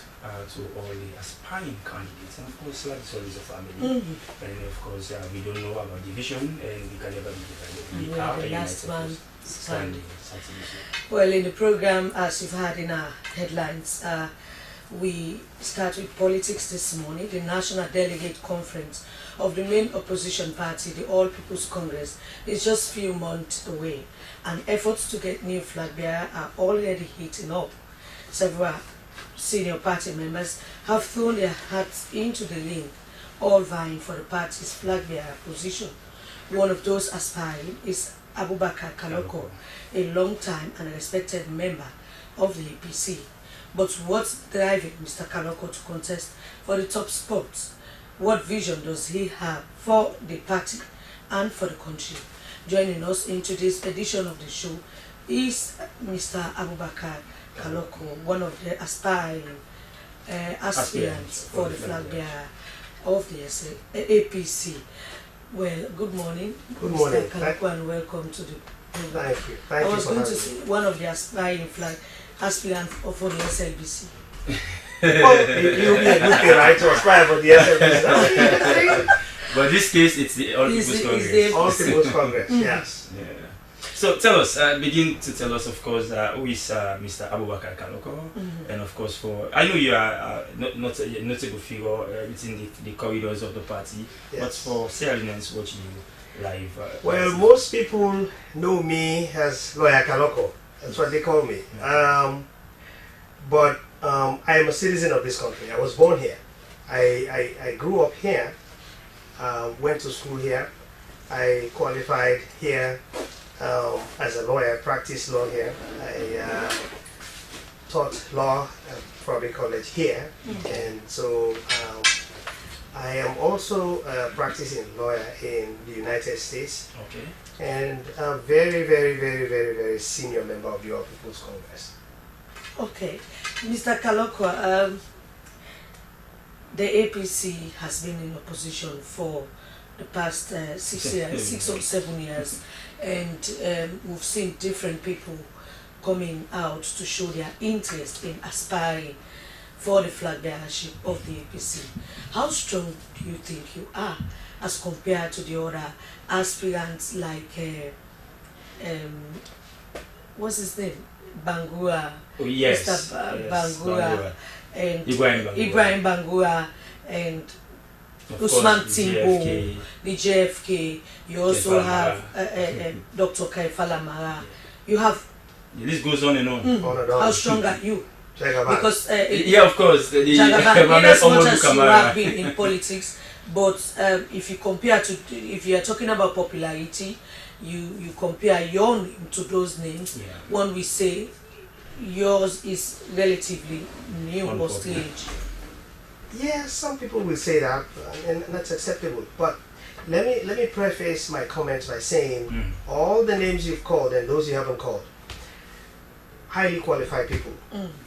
to all the aspiring candidates. And of course, SLAT is always a family. And of course, we don't know about division, and we can never be divided. We are the last one standing. Well, in the program, as you've heard in our headlines, we start with politics this morning. The National Delegate Conference of the main opposition party, the All People's Congress, is just a few months away, and efforts to get new flag bearer are already heating up. Several senior party members have thrown their hats into the ring, all vying for the party's flag bearer position. One of those aspiring is Abubakar Kaloko, a long-time and respected member of the APC. But what's driving Mr. Kaloko to contest for the top spot? What vision does he have for the party and for the country? Joining us in today's edition of the show is Mr. Abubakar Kaloko, one of the aspiring aspirants for the flag bearer of the APC. Well, good morning, good Mr. morning. Kaloko, and welcome to the program. Thank you. Thank I you was for going to having say me. one of the aspiring flag aspirants for the SLBC. Oh, you'll be a good thing, right? To aspire for the SLBC. But in this case, it's the All People's Congress. All People's Congress, yes. Yeah. So tell us, begin to tell us, of course, who is Mr. Abubakar Kaloko, and of course, I know you are not a notable figure within the corridors of the party, but for Sierra Leoneans watching you live. Well, most people know me as Lawyer Kaloko. That's what they call me. But I am a citizen of this country. I was born here. I grew up here, went to school here. I qualified here as a lawyer, practiced law here. I taught law at Probate College here. And so I am also a practicing lawyer in the United States. Okay. And a very, very, very, very, very senior member of the All People's Congress. Okay. Mr. Kalokwa, the APC has been in opposition for the past 6 or 7 years, and we've seen different people coming out to show their interest in aspiring for the flag bearership of the APC. How strong do you think you are as compared to the other aspirants like, what's his name? Bangura, oh, yes, Mr. Bangura, and Ibrahim Bangura, and Usman Timbo, the JFK. You also have Dr. Kaifala Mara. You have. The list goes on and on. How strong are you? Because yeah, of course. Jagaban, as much as you have been in politics, but if you compare to, if you are talking about popularity, you compare your name to those names. Yeah. One we say yours is relatively new or strange. Yeah, some people will say that, and that's acceptable. But let me preface my comments by saying all the names you've called and those you haven't called, highly qualified people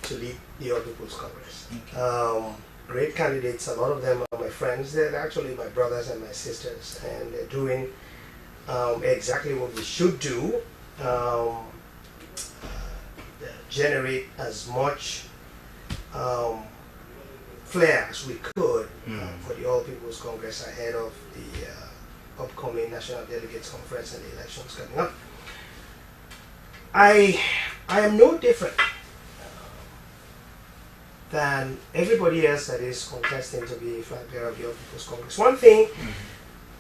to lead the All People's Congress. Okay. Great candidates. A lot of them are my friends. They're actually my brothers and my sisters, and they're doing exactly what we should do. Generate as much flair as we could for the All People's Congress ahead of the upcoming National Delegates Conference and the elections coming up. I am no different than everybody else that is contesting to be a flag bearer of the All People's Congress. One thing,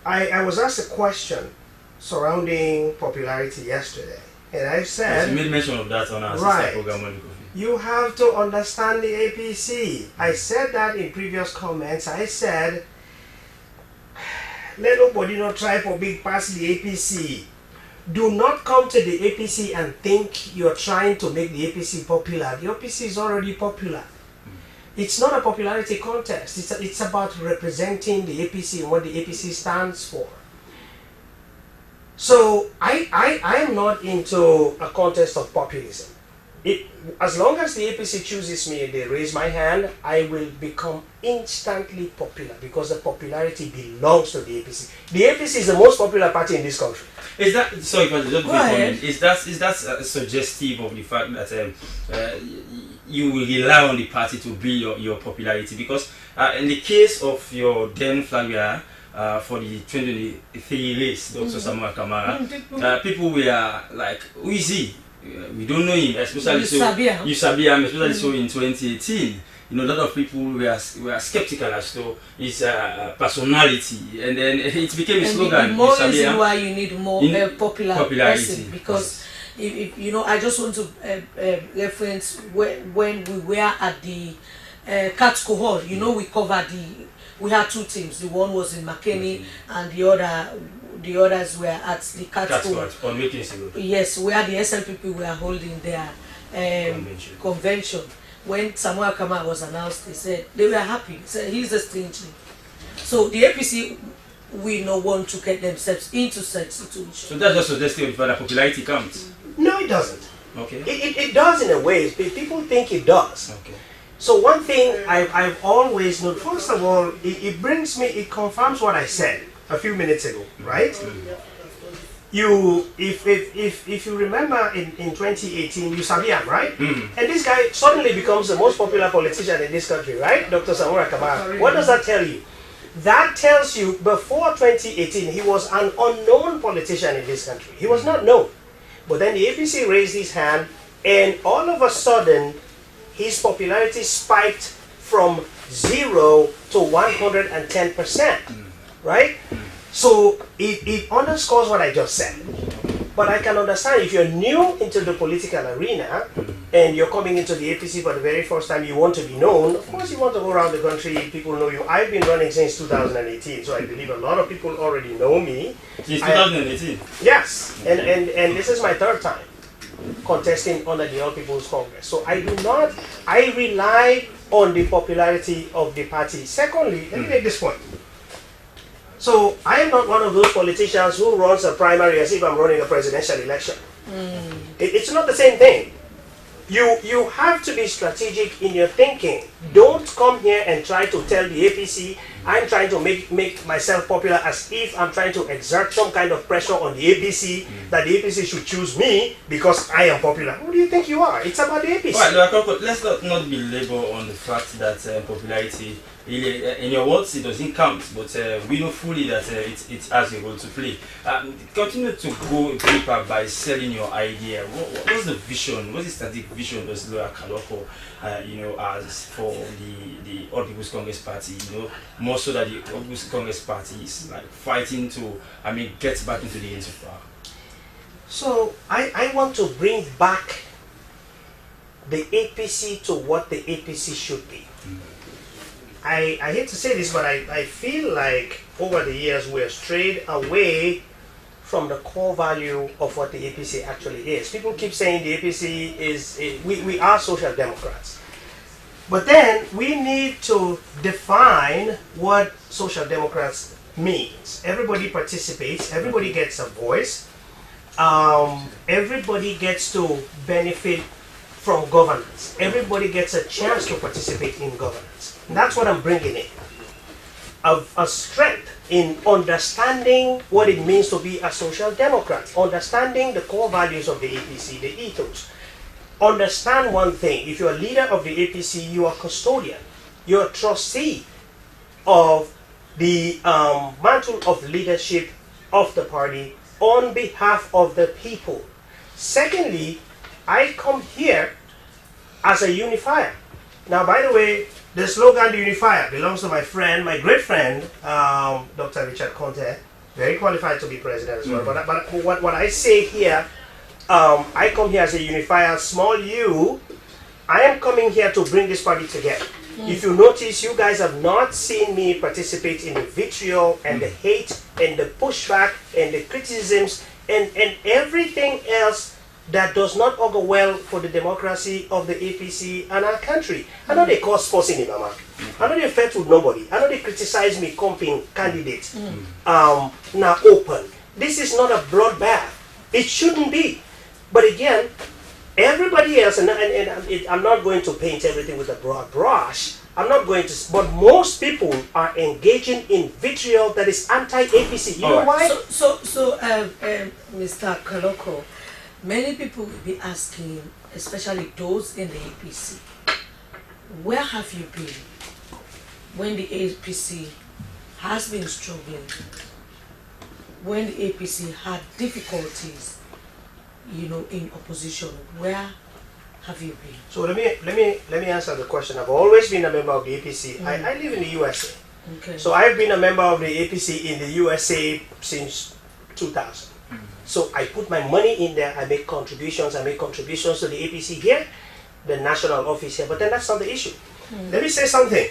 I was asked a question surrounding popularity yesterday, and I said, yes, you made mention of that on our sister program. You have to understand the APC. I said that in previous comments. I said, let nobody not try for big past the APC. Do not come to the APC and think you're trying to make the APC popular. The APC is already popular. It's not a popularity contest. It's about representing the APC and what the APC stands for. So I am not into a contest of populism. As long as the APC chooses me and they raise my hand, I will become instantly popular because the popularity belongs to the APC. The APC is the most popular party in this country. Is that, sorry, but just comment, is that suggestive of the fact that you will rely on the party to build your popularity? Because in the case of your then flag bearer for the 2023 race, Dr. Samuel Kamara, people were like, who is he? We don't know him, especially you sabi him, especially so in 2018. You know, a lot of people were skeptical as to his personality, and then it became a slogan. The more reason why you need more popularity, person, because if you know, I just want to reference when we were at the Catco Hall. You know, we had two teams. The one was in McKinney, and the others were at the Catco on Making. Yes, where the SLPP were holding their convention. When Samuel Kamara was announced, they said they were happy. They said he's a strange name. So the APC will not want to get themselves into such situations. So that's just suggesting that popularity counts. No, it doesn't. Okay. It does in a way. People think it does. Okay. So one thing I've always known, first of all, it confirms what I said a few minutes ago, right? If you remember in 2018, you sabi him, right? And this guy suddenly becomes the most popular politician in this country, right? Dr. Samuel Kamara. What does that tell you? That tells you before 2018, he was an unknown politician in this country. He was not known. But then the APC raised his hand, and all of a sudden, his popularity spiked from 0 to 110%, right? So it underscores what I just said. But I can understand if you're new into the political arena and you're coming into the APC for the very first time, you want to be known. Of course, you want to go around the country, people know you. I've been running since 2018, so I believe a lot of people already know me. Since 2018? Yes, and this is my third time contesting under the All People's Congress. So I rely on the popularity of the party. Secondly, let me make this point. So I am not one of those politicians who runs a primary as if I'm running a presidential election. It's not the same thing. You have to be strategic in your thinking. Don't come here and try to tell the APC I'm trying to make myself popular as if I'm trying to exert some kind of pressure on the APC that the APC should choose me because I am popular. Who do you think you are? It's about the APC. Right, let's not belabor on the fact that popularity, really, in your words, it doesn't count, but we know fully that it has a role to play. Continue to go deeper by selling your idea. What's the vision? What's the strategic vision does Lawyer Kaloko, as for the All People's Congress Party? More so that the All People's Congress Party is like fighting to, get back into the age of power. So I want to bring back the APC to what the APC should be. I hate to say this, but I feel like over the years we have strayed away from the core value of what the APC actually is. People keep saying the APC is, we are social democrats. But then we need to define what social democrats means. Everybody participates, everybody gets a voice, everybody gets to benefit from governance. Everybody gets a chance to participate in governance. And that's what I'm bringing in. A strength in understanding what it means to be a social democrat, understanding the core values of the APC, the ethos. Understand one thing, if you're a leader of the APC, you are custodian. You're a trustee of the mantle of leadership of the party on behalf of the people. Secondly, I come here as a unifier. Now, by the way, the slogan, the unifier, belongs to my friend, my great friend, Dr. Richard Conte, very qualified to be president as well. But what I say here, I come here as a unifier, small u. I am coming here to bring this party together. If you notice, you guys have not seen me participate in the vitriol and the hate and the pushback and the criticisms and everything else that does not augur well for the democracy of the APC and our country. I know they cause forcing in Mama. I know they fight with nobody. I know they criticize me comping candidates. Now open. This is not a bloodbath. It shouldn't be. But again, everybody else, and I'm not going to paint everything with a broad brush. I'm not going to, but most people are engaging in vitriol that is anti-APC. You know why? So, Mr. Kaloko, many people will be asking, especially those in the APC, where have you been when the APC has been struggling, when the APC had difficulties, in opposition? Where have you been? So let me answer the question. I've always been a member of the APC. I live in the USA. Okay. So I've been a member of the APC in the USA since 2000. So I put my money in there, I make contributions to the APC here, the national office here, but then that's not the issue. Let me say something.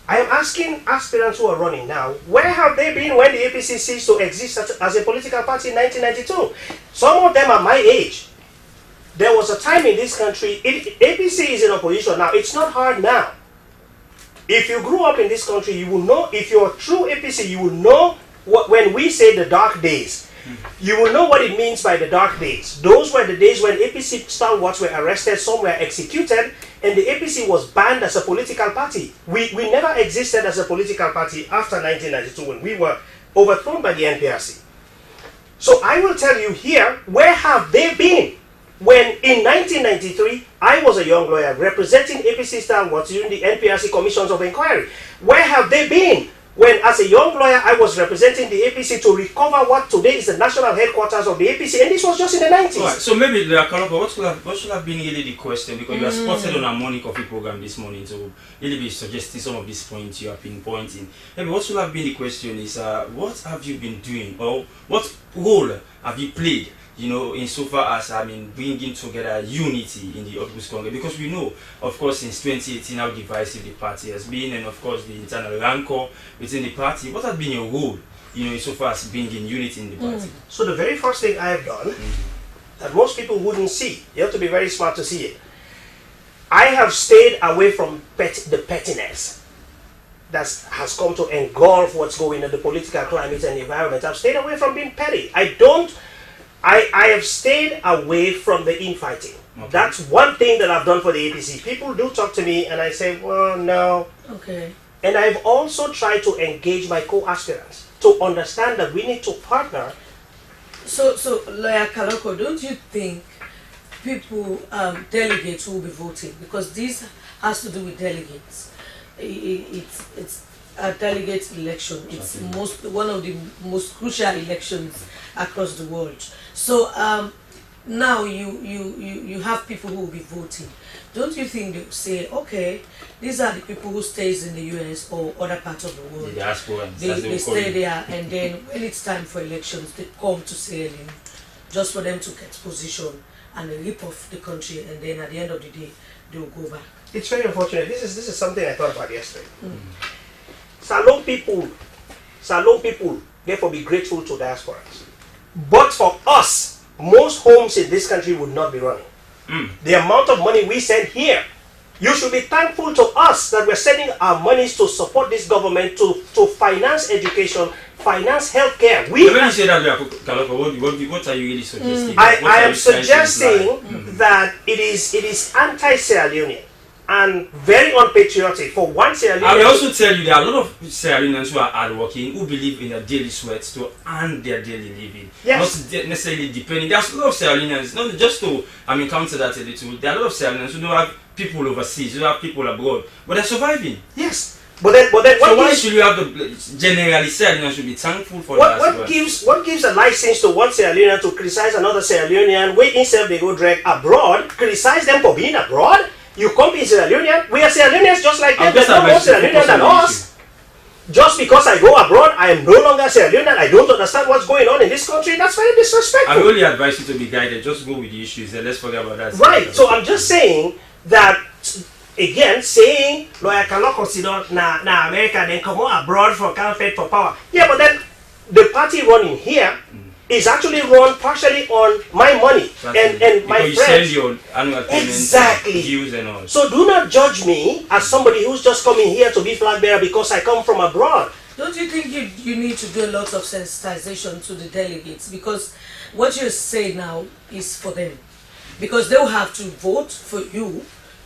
I am asking aspirants who are running now, where have they been when the APC ceased to exist as a political party in 1992? Some of them are my age. There was a time in this country, APC is in opposition now. It's not hard now. If you grew up in this country, you will know, if you're a true APC, you will know when we say the dark days. You will know what it means by the dark days. Those were the days when APC stalwarts were arrested, some were executed, and the APC was banned as a political party. We never existed as a political party after 1992 when we were overthrown by the NPRC. So I will tell you here, where have they been? When in 1993, I was a young lawyer representing APC stalwarts during the NPRC commissions of inquiry. Where have they been? When, as a young lawyer, I was representing the APC to recover what today is the national headquarters of the APC, and this was just in the 90s. Right, so maybe, what should have been really the question? Because you are spotted on our morning coffee program this morning to really be suggesting some of these points you have been pointing. Maybe what should have been the question is, what have you been doing, or what role have you played you know, insofar as, I mean, bringing together unity in the All People's Congress, because we know, of course, since 2018 how divisive the party has been, and of course the internal rancor within the party. What has been your role, you know, insofar as bringing unity in the party? So the very first thing I have done, that most people wouldn't see, you have to be very smart to see it, I have stayed away from the pettiness that has come to engulf what's going on in the political climate and environment. I've stayed away from being petty. I have stayed away from the infighting. Okay. That's one thing that I've done for the APC. People do talk to me and I say, well, no. Okay. And I've also tried to engage my co-aspirants to understand that we need to partner. So Lawyer Kaloko, don't you think people, delegates will be voting? Because this has to do with delegates. It's a delegate election. It's one of the most crucial elections across the world. So now you have people who will be voting. Don't you think they will say, okay, these are the people who stays in the US or other parts of the world. The diaspora. They stay there, and then when it's time for elections, they come to Sierra Leone just for them to get position and rip off the country, and then at the end of the day, they will go back. It's very unfortunate. This is something I thought about yesterday. Salon people therefore be grateful to diasporans. But for us, most homes in this country would not be running. The amount of money we send here, you should be thankful to us that we're sending our monies to support this government to finance education, finance healthcare. When you say that, what are you really suggesting? I am suggesting that it is anti-Sierra Leone and very unpatriotic for one Sierra Leone. I will also tell you there are a lot of Sierra Leoneans who are hardworking, who believe in their daily sweats to earn their daily living. Yes. Not necessarily depending. There's a lot of Sierra Leoneans, not just to counter that a little. There are a lot of Sierra Leoneans who don't have people overseas, who don't have people abroad, but they're surviving. Yes. But then so why should you have generally Sierra Leoneans should be thankful for that? What gives a license to one Sierra Leonean to criticize another Sierra Leonean when instead they go drag abroad, criticize them for being abroad? You come in Sierra Leonean, we are Sierra Leoneans just like them. There's no more Sierra Leonean than us. Just because I go abroad, I am no longer Sierra Leonean. I don't understand what's going on in this country. That's very disrespectful. I only advise you to be guided. Just go with the issues and let's forget about that. Right. So I'm just saying that, again, saying lawyer cannot consider na America then come on abroad for campaign for power. Yeah, but then the party running here is actually run partially on my money and my friends. Send your annual payments, dues and all. So do not judge me as somebody who's just coming here to be flag bearer because I come from abroad. Don't you think you need to do a lot of sensitization to the delegates? Because what you say now is for them. Because they will have to vote for you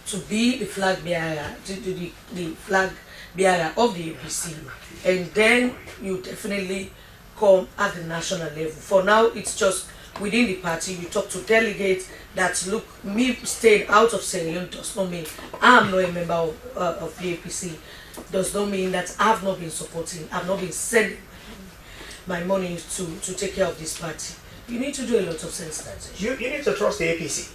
to be the flag bearer, the flag bearer of the APC. And then you definitely come at the national level. For now, it's just within the party. You talk to delegates that look, me staying out of Sierra Leone does not mean I'm not a member of the APC. Does not mean that I've not been supporting, I've not been sending my money to take care of this party. You need to do a lot of sensitization. You need to trust the APC.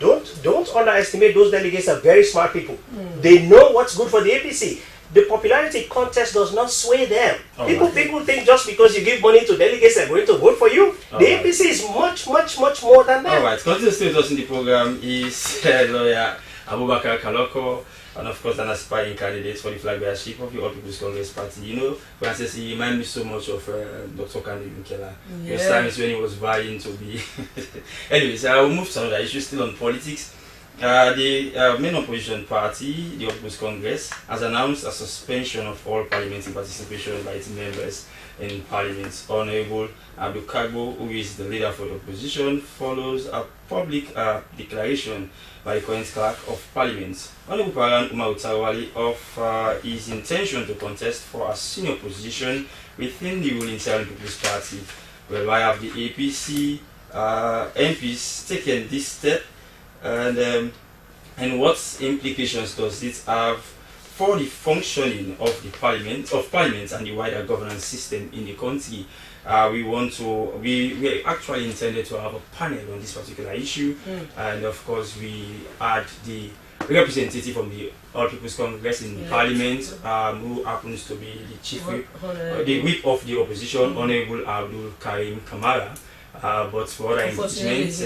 Don't underestimate those delegates. Are very smart people. They know what's good for the APC. The popularity contest does not sway them. People think just because you give money to delegates they're going to vote for you. The APC is much more than that. Alright, continue to stay with us in the program is lawyer Abubakar Kaloko, and of course an aspiring candidate for the flag bearership of the All People's Congress Party. You know, Francis, he reminds me so much of Dr. Kandi Bunkela. Those times when he was vying to be... Anyways, I will move to another issue still on politics. The main opposition party, the All People's Congress, has announced a suspension of all parliamentary participation by its members in Parliament. Honorable Abdul Kagbo, who is the leader for the opposition, follows a public declaration by the current clerk of Parliament, Honorable Paran Umar Utawali, of his intention to contest for a senior position within the ruling Sierra Leone People's Party. Well, why have the APC MPs taken this step? And what implications does it have for the functioning of the parliament and the wider governance system in the country? We actually intended to have a panel on this particular issue, and of course we had the representative from the All People's Congress in Parliament, who happens to be the chief whip, the whip of the opposition, Honorable Abdul Karim Kamara. but for other engagements,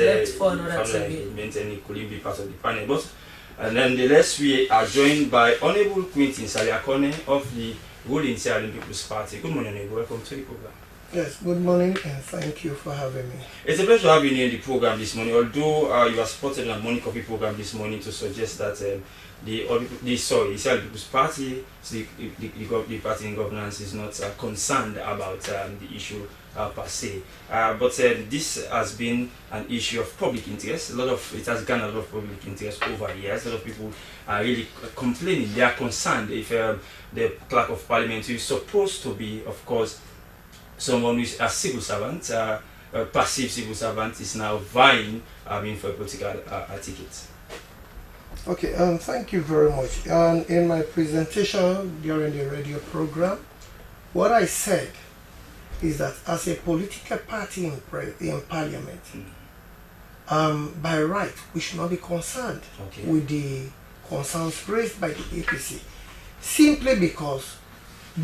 and he couldn't be part of the panel. But nonetheless, we are joined by Honorable Quentin Saliakone of the ruling Sierra Leone People's Party. Good morning, Honorable. Welcome to the program. Yes, good morning, and thank you for having me. It's a pleasure having you in the program this morning, although you are spotted on the Morning Coffee program this morning to suggest that the Sierra Leone People's Party, the party in governance, is not concerned about the issue per se. But this has been an issue of public interest. It has garnered a lot of public interest over years. A lot of people are really complaining. They are concerned if the clerk of parliament, who is supposed to be, of course, someone who is a civil servant, a passive civil servant, is now vying for a political ticket. Okay, thank you very much. In my presentation during the radio program, what I said is that as a political party in parliament, by right, we should not be concerned with the concerns raised by the APC, simply because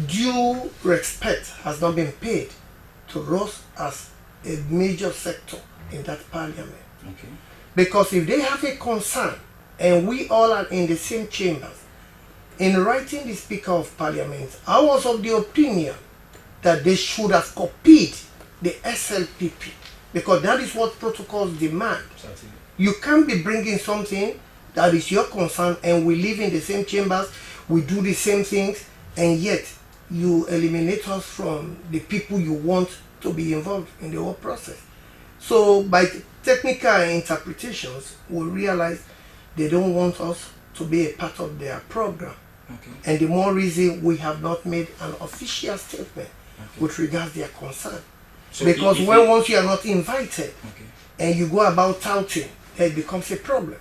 due respect has not been paid to us as a major sector in that parliament. Because if they have a concern, and we all are in the same chambers, in writing the Speaker of Parliament, I was of the opinion that they should have copied the SLPP, because that is what protocols demand. You can't be bringing something that is your concern, and we live in the same chambers, we do the same things, and yet you eliminate us from the people you want to be involved in the whole process. So by technical interpretations, we realize they don't want us to be a part of their program. And the more reason we have not made an official statement with regards to their concern. So because once you are not invited and you go about touting, it becomes a problem.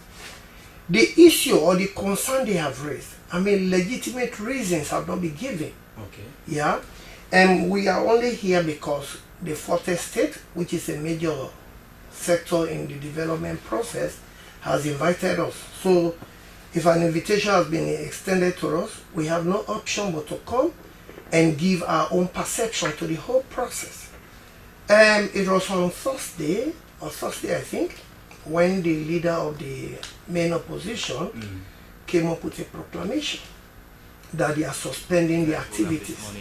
The issue or the concern they have raised, legitimate reasons have not been given. Yeah, and we are only here because the fourth estate, which is a major sector in the development process, has invited us. So if an invitation has been extended to us, we have no option but to come and give our own perception to the whole process. It was on Thursday I think, when the leader of the main opposition came up with a proclamation that they are suspending the activities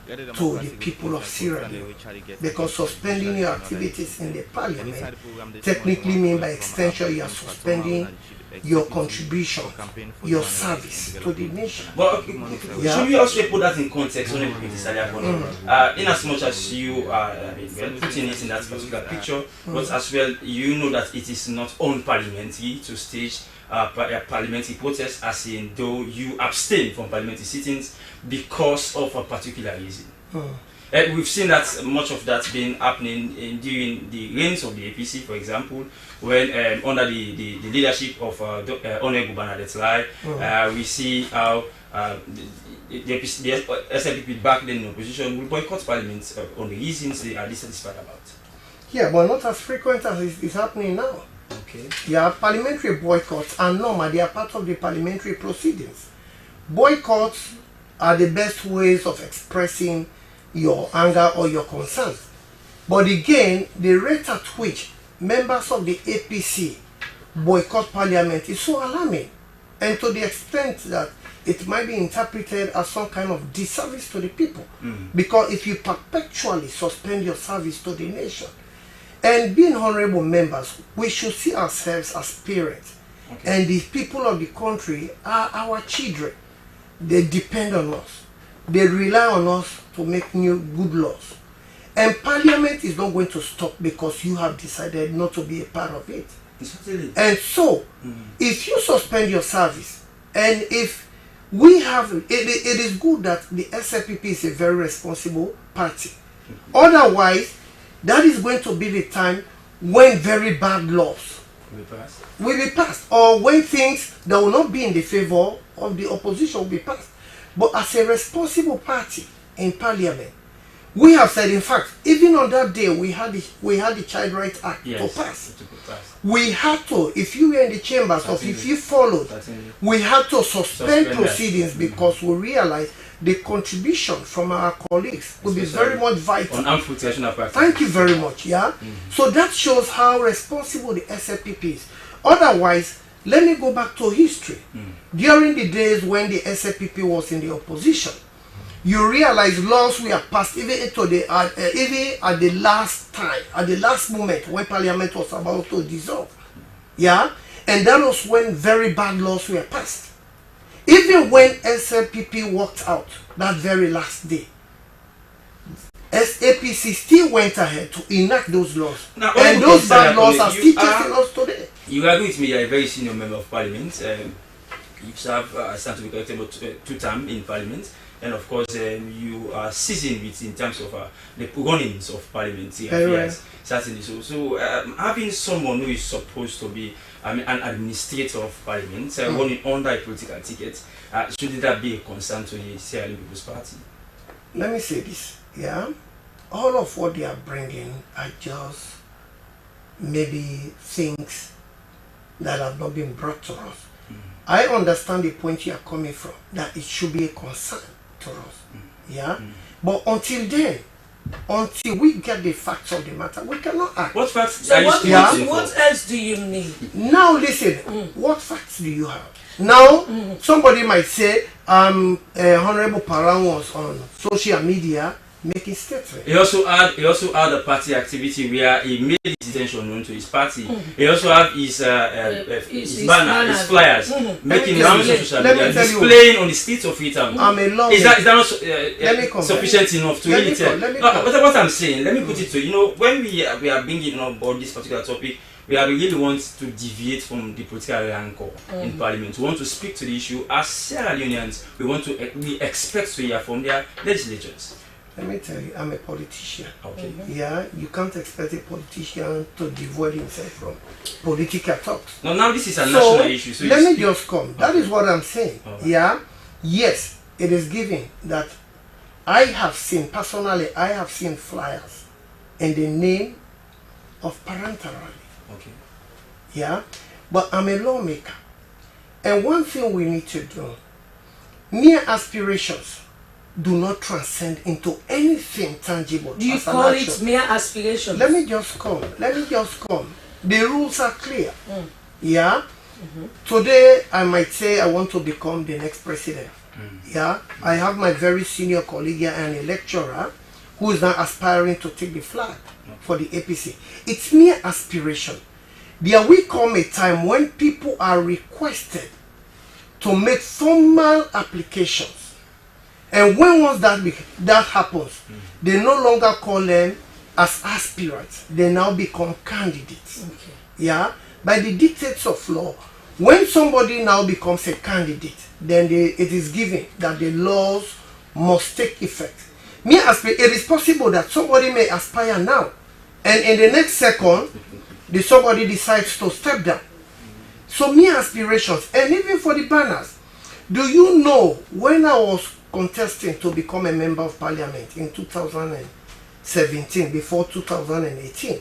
to the people of Sierra Leone, because suspending your activities in the parliament technically means by extension you are suspending your contribution, your service to the nation. But should we also put that in context, in as much as you are putting it in that particular picture, but as well you know that it is not unparliamentary to stage parliamentary protest, as in though you abstain from parliamentary sittings because of a particular reason. We've seen that much of that been happening during the reigns of the APC, for example, when under the leadership of Honorable Bernadette Lai, we see how the SLPP back then in opposition will boycott parliament on the reasons they are dissatisfied about. Yeah, but not as frequent as it is happening now. Yeah, parliamentary boycotts are normal. They are part of the parliamentary proceedings. Boycotts are the best ways of expressing your anger or your concerns. But again, the rate at which members of the APC boycott parliament is so alarming, and to the extent that it might be interpreted as some kind of disservice to the people. Because if you perpetually suspend your service to the nation, and being honorable members, we should see ourselves as parents. And the people of the country are our children. They depend on us. They rely on us to make new good laws. And parliament is not going to stop because you have decided not to be a part of it. And so, if you suspend your service, and if we have, it is good that the SLPP is a very responsible party. Otherwise, that is going to be the time when very bad laws will be passed, or when things that will not be in the favor of the opposition will be passed. But as a responsible party in parliament, we have said, in fact, even on that day we had the Child Rights Act to pass. We had to, if you were in the chambers, or if you followed, we had to suspend proceedings because we realized the contribution from our colleagues will be very much vital. On harmful traditional practices. Thank you very much. Yeah. So that shows how responsible the SLPP is. Otherwise, let me go back to history. During the days when the SLPP was in the opposition, you realize laws were passed even at the last time, at the last moment when Parliament was about to dissolve. Yeah, and that was when very bad laws were passed. Even when SLPP walked out that very last day, SAPC still went ahead to enact those laws. Now, and those bad laws are still chasing us today. You agree with me, you are a very senior member of Parliament. You serve, I stand to be corrected, about 2 terms in Parliament. And of course, you are seasoned with in terms of the runnings of Parliament affairs, certainly. So having someone who is supposed to be an administrator of Parliament running under a political ticket, shouldn't that be a concern to the Sierra Leone People's Party? Let me say this, yeah? All of what they are bringing are just maybe things that have not been brought to us. I understand the point you are coming from, that it should be a concern to us, yeah? But until then, until we get the facts of the matter, we cannot act. What facts so what else do you need? Now listen, what facts do you have? Now, somebody might say, Honorable Parang was on social media making statements. He also had a party activity where he made his intention known to his party. He also had his banner, his flyers, making rounds on social media, displaying on the streets of Freetown. Is that not sufficient enough to really tell? What I'm saying, let me put it to you. When we are bringing on board this particular topic, we really want to deviate from the political rancor in Parliament. We want to speak to the issue as Sierra Leoneans. We expect to hear from their legislatures. Let me tell you, I'm a politician. Okay. Yeah, you can't expect a politician to devoid himself from political talks. No, now this is a national issue. So let me just come. That is what I'm saying. Yeah, yes, it is given that I have seen, personally, I have seen flyers in the name of parental rally. Okay. Yeah, but I'm a lawmaker. And one thing we need to do, mere aspirations do not transcend into anything tangible. Do you call it mere aspirations? Let me just come. The rules are clear. Yeah. Today I might say I want to become the next president. Yeah. I have my very senior colleague here and a lecturer who is now aspiring to take the flag for the APC. It's mere aspiration. There will come a time when people are requested to make formal applications. And once that happens, they no longer call them as aspirants. They now become candidates. Okay. Yeah? By the dictates of law, when somebody now becomes a candidate, then it is given that the laws must take effect. It is possible that somebody may aspire now, and in the next second, somebody decides to step down. So mere aspirations, and even for the banners. Do you know when I was contesting to become a member of Parliament in 2017, before 2018,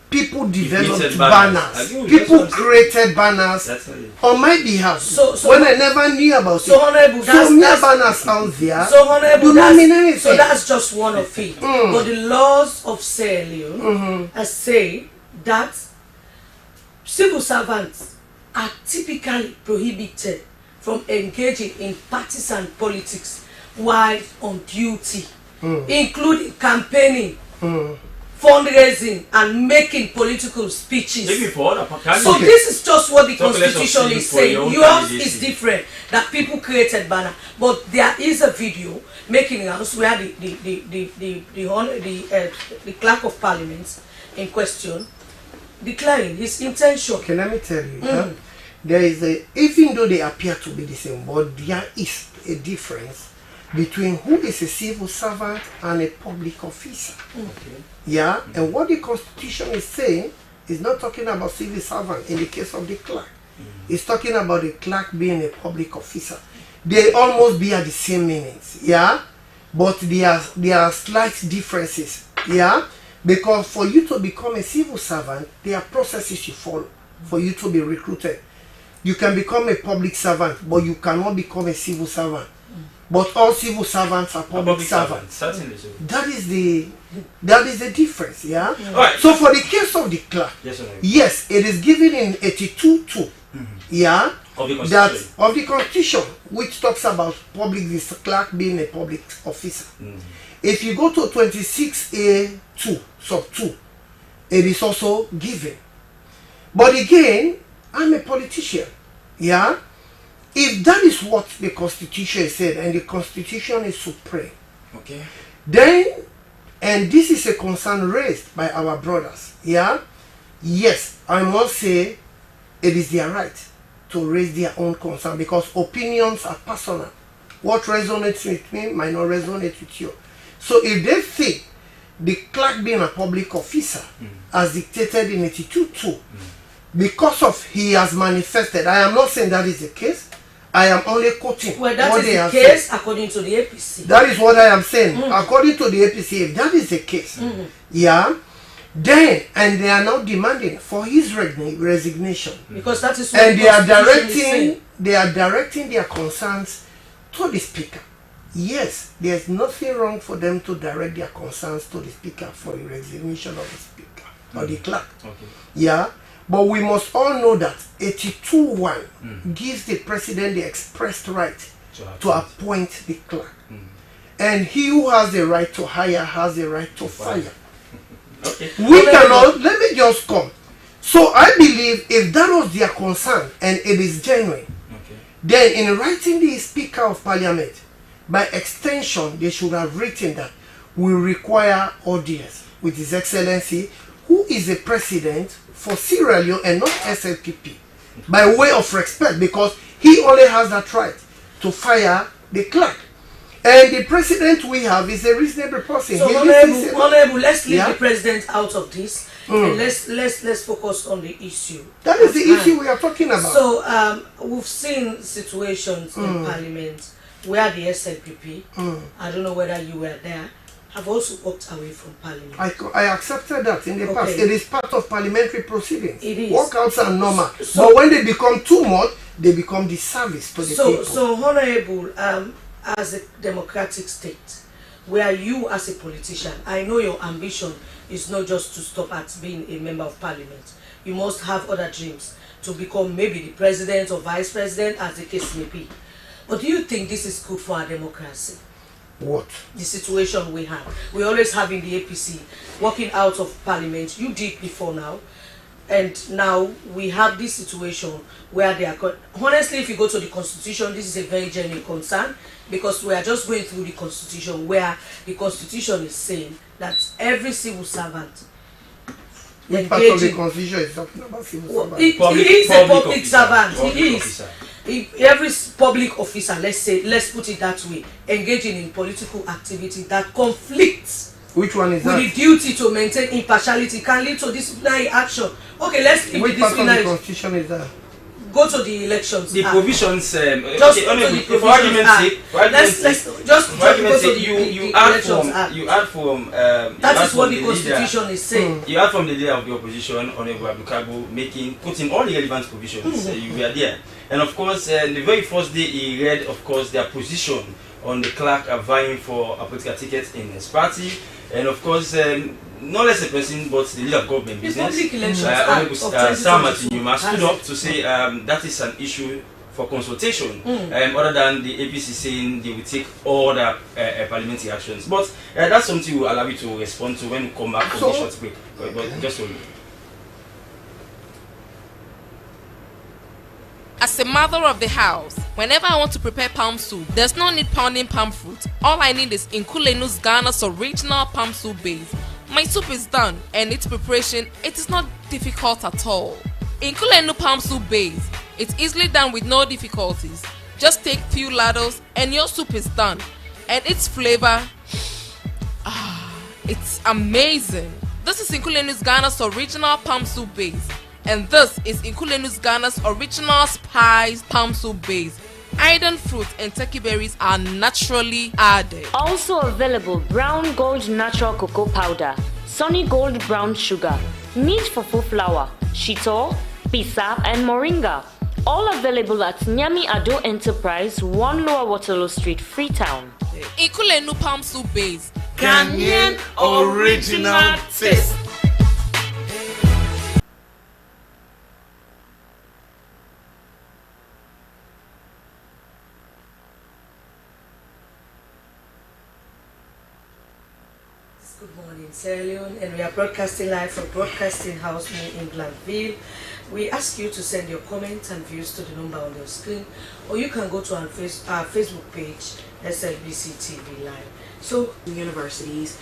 people developed banners. People created banners on my behalf when I never knew about it. So mere banners out there do not mean anything. So that's just one of it. But the laws of Sierra Leone say that civil servants are typically prohibited from engaging in partisan politics while on duty, including campaigning, fundraising, and making political speeches. So this is just what the Constitution is saying. Yours is different, that people created banner, but there is a video making rounds where the clerk of Parliament in question declaring his intention. Okay, let me tell you. There is even though they appear to be the same, but there is a difference between who is a civil servant and a public officer. Okay. Yeah, and what the Constitution is saying is not talking about civil servant in the case of the clerk. It's talking about the clerk being a public officer. They almost bear the same meanings, yeah, but there are slight differences, yeah, because for you to become a civil servant, there are processes you follow for you to be recruited. You can become a public servant, but you cannot become a civil servant. but all civil servants are public servants. Certainly so. That is the difference, yeah. Right. So for the case of the clerk, yes, it is given in 82(2), yeah, of the Constitution, which talks about the clerk being a public officer. If you go to 26A(2), sub 2, it is also given. But again, I'm a politician, yeah. If that is what the Constitution said, and the Constitution is supreme, okay, then, and this is a concern raised by our brothers, yeah, yes, I must say it is their right to raise their own concern, because opinions are personal. What resonates with me might not resonate with you. So if they think the clerk being a public officer, as dictated in 82(2), because of he has manifested, I am not saying that is the case, I am only quoting what is the case according to the APC. That is what I am saying. According to the APC, if that is the case, yeah, then, and they are now demanding for his resignation. Because that is what and they are directing their concerns to the speaker. Yes, there is nothing wrong for them to direct their concerns to the speaker for the resignation of the speaker or the clerk. Okay. Yeah. But we must all know that 82(1) gives the president the expressed right to appoint the clerk. And he who has the right to hire has the right to fire. Okay. We cannot, let me just come. So I believe if that was their concern and it is genuine, then in writing the Speaker of Parliament, by extension, they should have written that we require audience with His Excellency, who is the president for Sierra Leone and not SLPP, by way of respect, because he only has that right to fire the clerk. And the president we have is a reasonable person. So, Honorable, let's leave the president out of this. And let's focus on the issue. That is the issue we are talking about. So we've seen situations in Parliament where the SLPP, I don't know whether you were there, have also walked away from Parliament. I accepted that in the past. It is part of parliamentary proceedings. It is. Walkouts are normal. But when they become too much, they become disservice to the people. So, Honorable, as a democratic state, where you as a politician, I know your ambition is not just to stop at being a member of Parliament. You must have other dreams to become maybe the president or vice president, as the case may be. But do you think this is good for our democracy? What? The situation we have. We always have in the APC, walking out of Parliament. You did before now. And now we have this situation where they are... Honestly, if you go to the Constitution, this is a very genuine concern, because we are just going through the Constitution, where the Constitution is saying that every civil servant... Which part of the Constitution is talking about civil servant? He is a public servant. He is. Every public officer, let's put it that way, engaging in political activity that conflicts Which one is with the duty to maintain impartiality can lead to disciplinary action. Okay, let's leave Which the part of the disciplinary. Constitution is that? Go to the elections. The provisions. Just go to the provisions. For argument's sake, you add from. That is what the Constitution is saying. You add from the leader of the opposition, Honorable Abdulkabu, putting all the relevant provisions. You were there, and of course, the very first day he read, of course, their position on the clerk vying for a political ticket in his party, and of course, not less a person, but the leader of government business. Public elections Sam Martinuma stood up to say that is an issue for consultation, other than the APC saying they will take all the parliamentary actions. But that's something we'll allow you to respond to when we come back from the short break. But just hold. As a mother of the house, whenever I want to prepare palm soup, there's no need pounding palm fruit. All I need is Nkulenu's Ghana's original palm soup base. My soup is done, and its preparation, it is not difficult at all. Nkulenu palm soup base, it's easily done with no difficulties. Just take few ladles and your soup is done. And its flavor, it's amazing. This is Nkulenu's Ghana's original palm soup base. And this is Nkulenu's Ghana's original spiced palm soup base. Iron fruit and turkey berries are naturally added. Also available brown gold natural cocoa powder, sunny gold brown sugar, meat fufu flour, shito, pisa and moringa. All available at Nyami Ado Enterprise, 1 Lower Waterloo Street, Freetown. Inkulenu Palm Soup Base. Ghanaian original taste. Good morning, Sierra Leone, and we are broadcasting live from Broadcasting House, New Englandville. We ask you to send your comments and views to the number on your screen, or you can go to our Facebook page, Slbc TV Live. So, universities.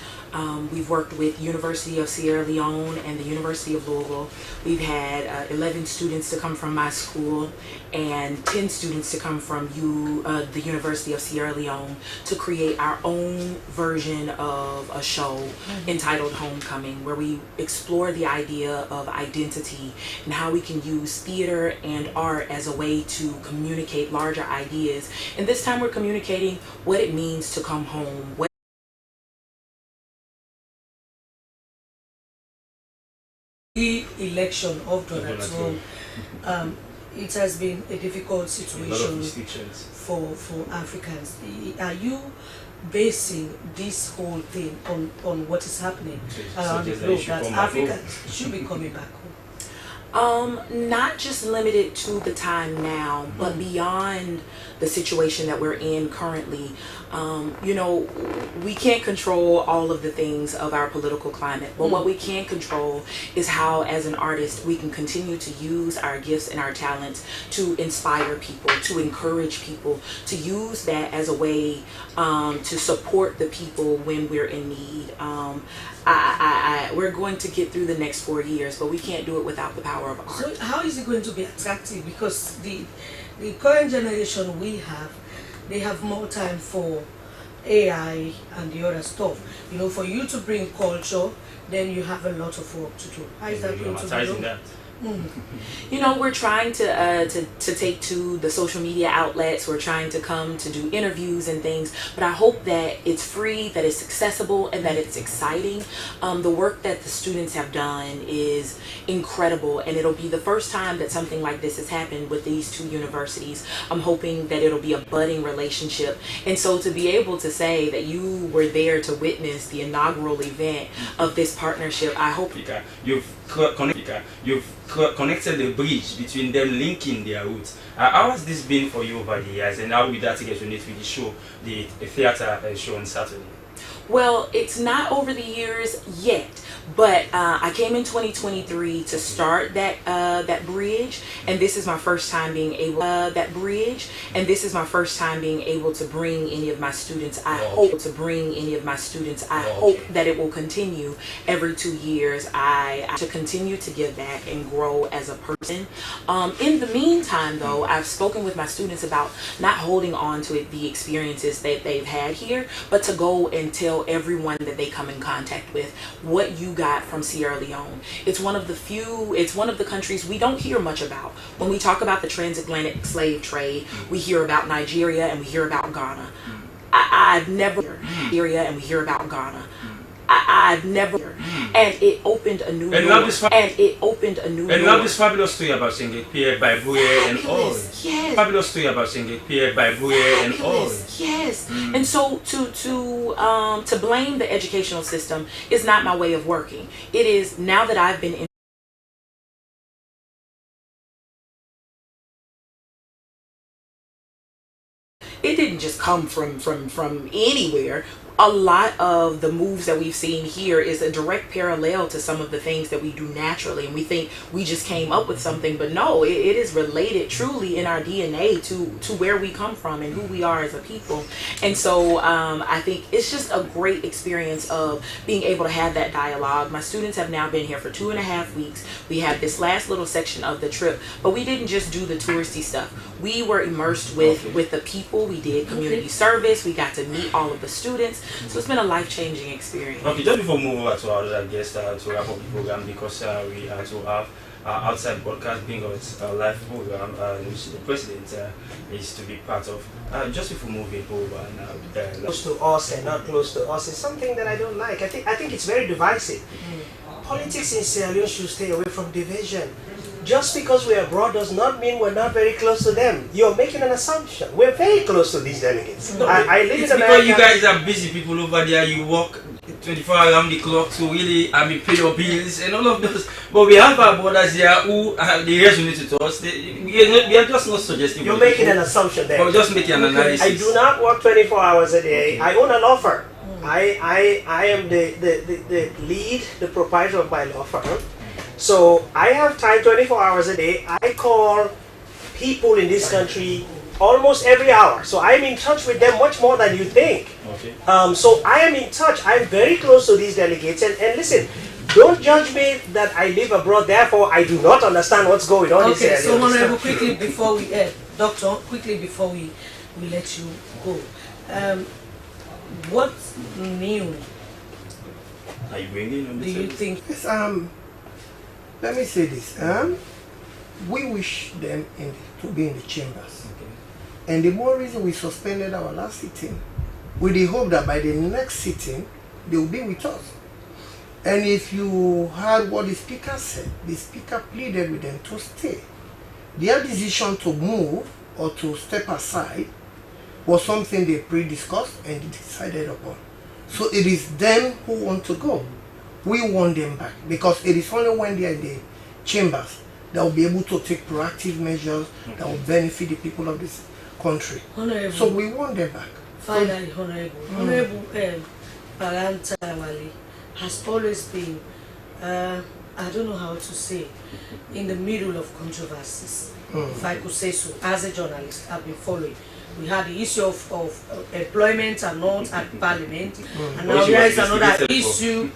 We've worked with University of Sierra Leone and the University of Louisville. We've had 11 students to come from my school and 10 students to come from the University of Sierra Leone to create our own version of a show entitled Homecoming, where we explore the idea of identity and how we can use theater and art as a way to communicate larger ideas. And this time we're communicating what it means to come home. The election of Donald Trump, it has been a difficult situation for Africans. Are you basing this whole thing on what is happening around the globe, that Africans should be coming back home? Not just limited to the time now, but beyond the situation that we're in currently. You know, we can't control all of the things of our political climate, but what we can control is how, as an artist, we can continue to use our gifts and our talents to inspire people, to encourage people, to use that as a way to support the people when we're in need. We're going to get through the next 4 years, but we can't do it without the power of art. So how is it going to be attractive? Because the current generation we have, they have more time for AI and the other stuff. You know, for you to bring culture, then you have a lot of work to do. How is that going to be done? You know, we're trying to take to the social media outlets. We're trying to come to do interviews and things, but I hope that it's free, that it's accessible, and that it's exciting. The work that the students have done is incredible, and it'll be the first time that something like this has happened with these two universities. I'm hoping that it'll be a budding relationship, and so to be able to say that you were there to witness the inaugural event of this partnership, I hope you've connected the bridge between them, linking their roots. How has this been for you over the years, and how will that resonate with the show, the theater show on Saturday? Well, it's not over the years yet, but I came in 2023 to start that bridge, and this is my first time being able to bring any of my students. I hope to bring any of my students. I hope that it will continue every 2 years. I to continue to give back and grow as a person. In the meantime, though, I've spoken with my students about not holding on to the experiences that they've had here, but to go and tell everyone that they come in contact with what you got from Sierra Leone. It's one of the countries we don't hear much about. When we talk about the transatlantic slave trade, we hear about Nigeria and we hear about Ghana. I've never Nigeria and we hear about Ghana. I've never, and it opened a new and door. And you have this fabulous story about Senge Pierre by Bouye and all. Yes. Fabulous story about Senge Pierre by Bouye and all. Yes. And so to blame the educational system is not my way of working. It is, now that I've been in it didn't just come from anywhere. A lot of the moves that we've seen here is a direct parallel to some of the things that we do naturally, and we think we just came up with something, but no, it is related truly in our DNA to where we come from and who we are as a people. And so I think it's just a great experience of being able to have that dialogue. My students have now been here for 2.5 weeks. We have this last little section of the trip, but we didn't just do the touristy stuff. We were immersed with the people. We did community service. We got to meet all of the students. So it's been a life-changing experience. Okay, just before we move over to our other guests to wrap up the program, because we have to have outside broadcast being our live program, which the president is to be part of. Just before moving over now, close to us and not close to us is something that I don't like. I think it's very divisive. Politics in Sierra Leone should stay away from division. just because we're abroad does not mean we're not very close to them. You're making an assumption. We're very close to these delegates. No, I live it's in because America. you guys are busy people over there. You work 24 hours around the clock to really, pay your bills and all of those. But we have our brothers here who they resonate to us. We are just not suggesting. You're making an assumption there. But we're just making an analysis. I do not work 24 hours a day. I own a law firm. I am the lead, the proprietor of my law firm. So I have time 24 hours a day. I call people in this country almost every hour. So I'm in touch with them much more than you think. Okay. So I am in touch. I'm very close to these delegates. And listen, don't judge me that I live abroad, therefore I do not understand what's going on in Sierra Leone. So Honorable, quickly before we Doctor, quickly before we let you go. What new are you bringing on do you think? Yes, let me say this. We wish them to be in the chambers. Okay. And the more reason we suspended our last sitting, with the hope that by the next sitting, they will be with us. And if you heard what the speaker said, the speaker pleaded with them to stay. Their decision to move or to step aside was something they pre-discussed and decided upon. So it is them who want to go. We want them back because it is only when they are in the chambers that will be able to take proactive measures that will benefit the people of this country. Honorable, so we want them back. Finally, Honorable Paranta Wali has always been, I don't know how to say, in the middle of controversies. If I could say so, as a journalist, I've been following. We had the issue of employment and not at Parliament, and now there is another issue.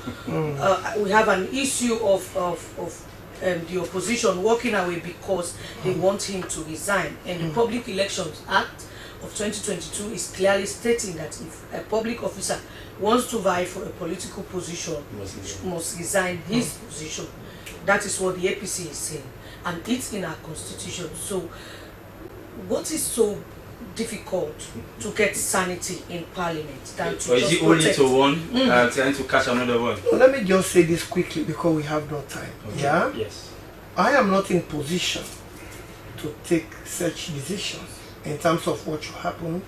We have an issue of the opposition walking away because they want him to resign. And the Public Elections Act of 2022 is clearly stating that if a public officer wants to vie for a political position, must resign his position. That is what the APC is saying, and it's in our constitution. So, what is so difficult to get sanity in Parliament than to or is it only to one trying to catch another one? Well, let me just say this quickly because we have no time. Okay. Yeah? Yes. I am not in position to take such decisions in terms of what should happen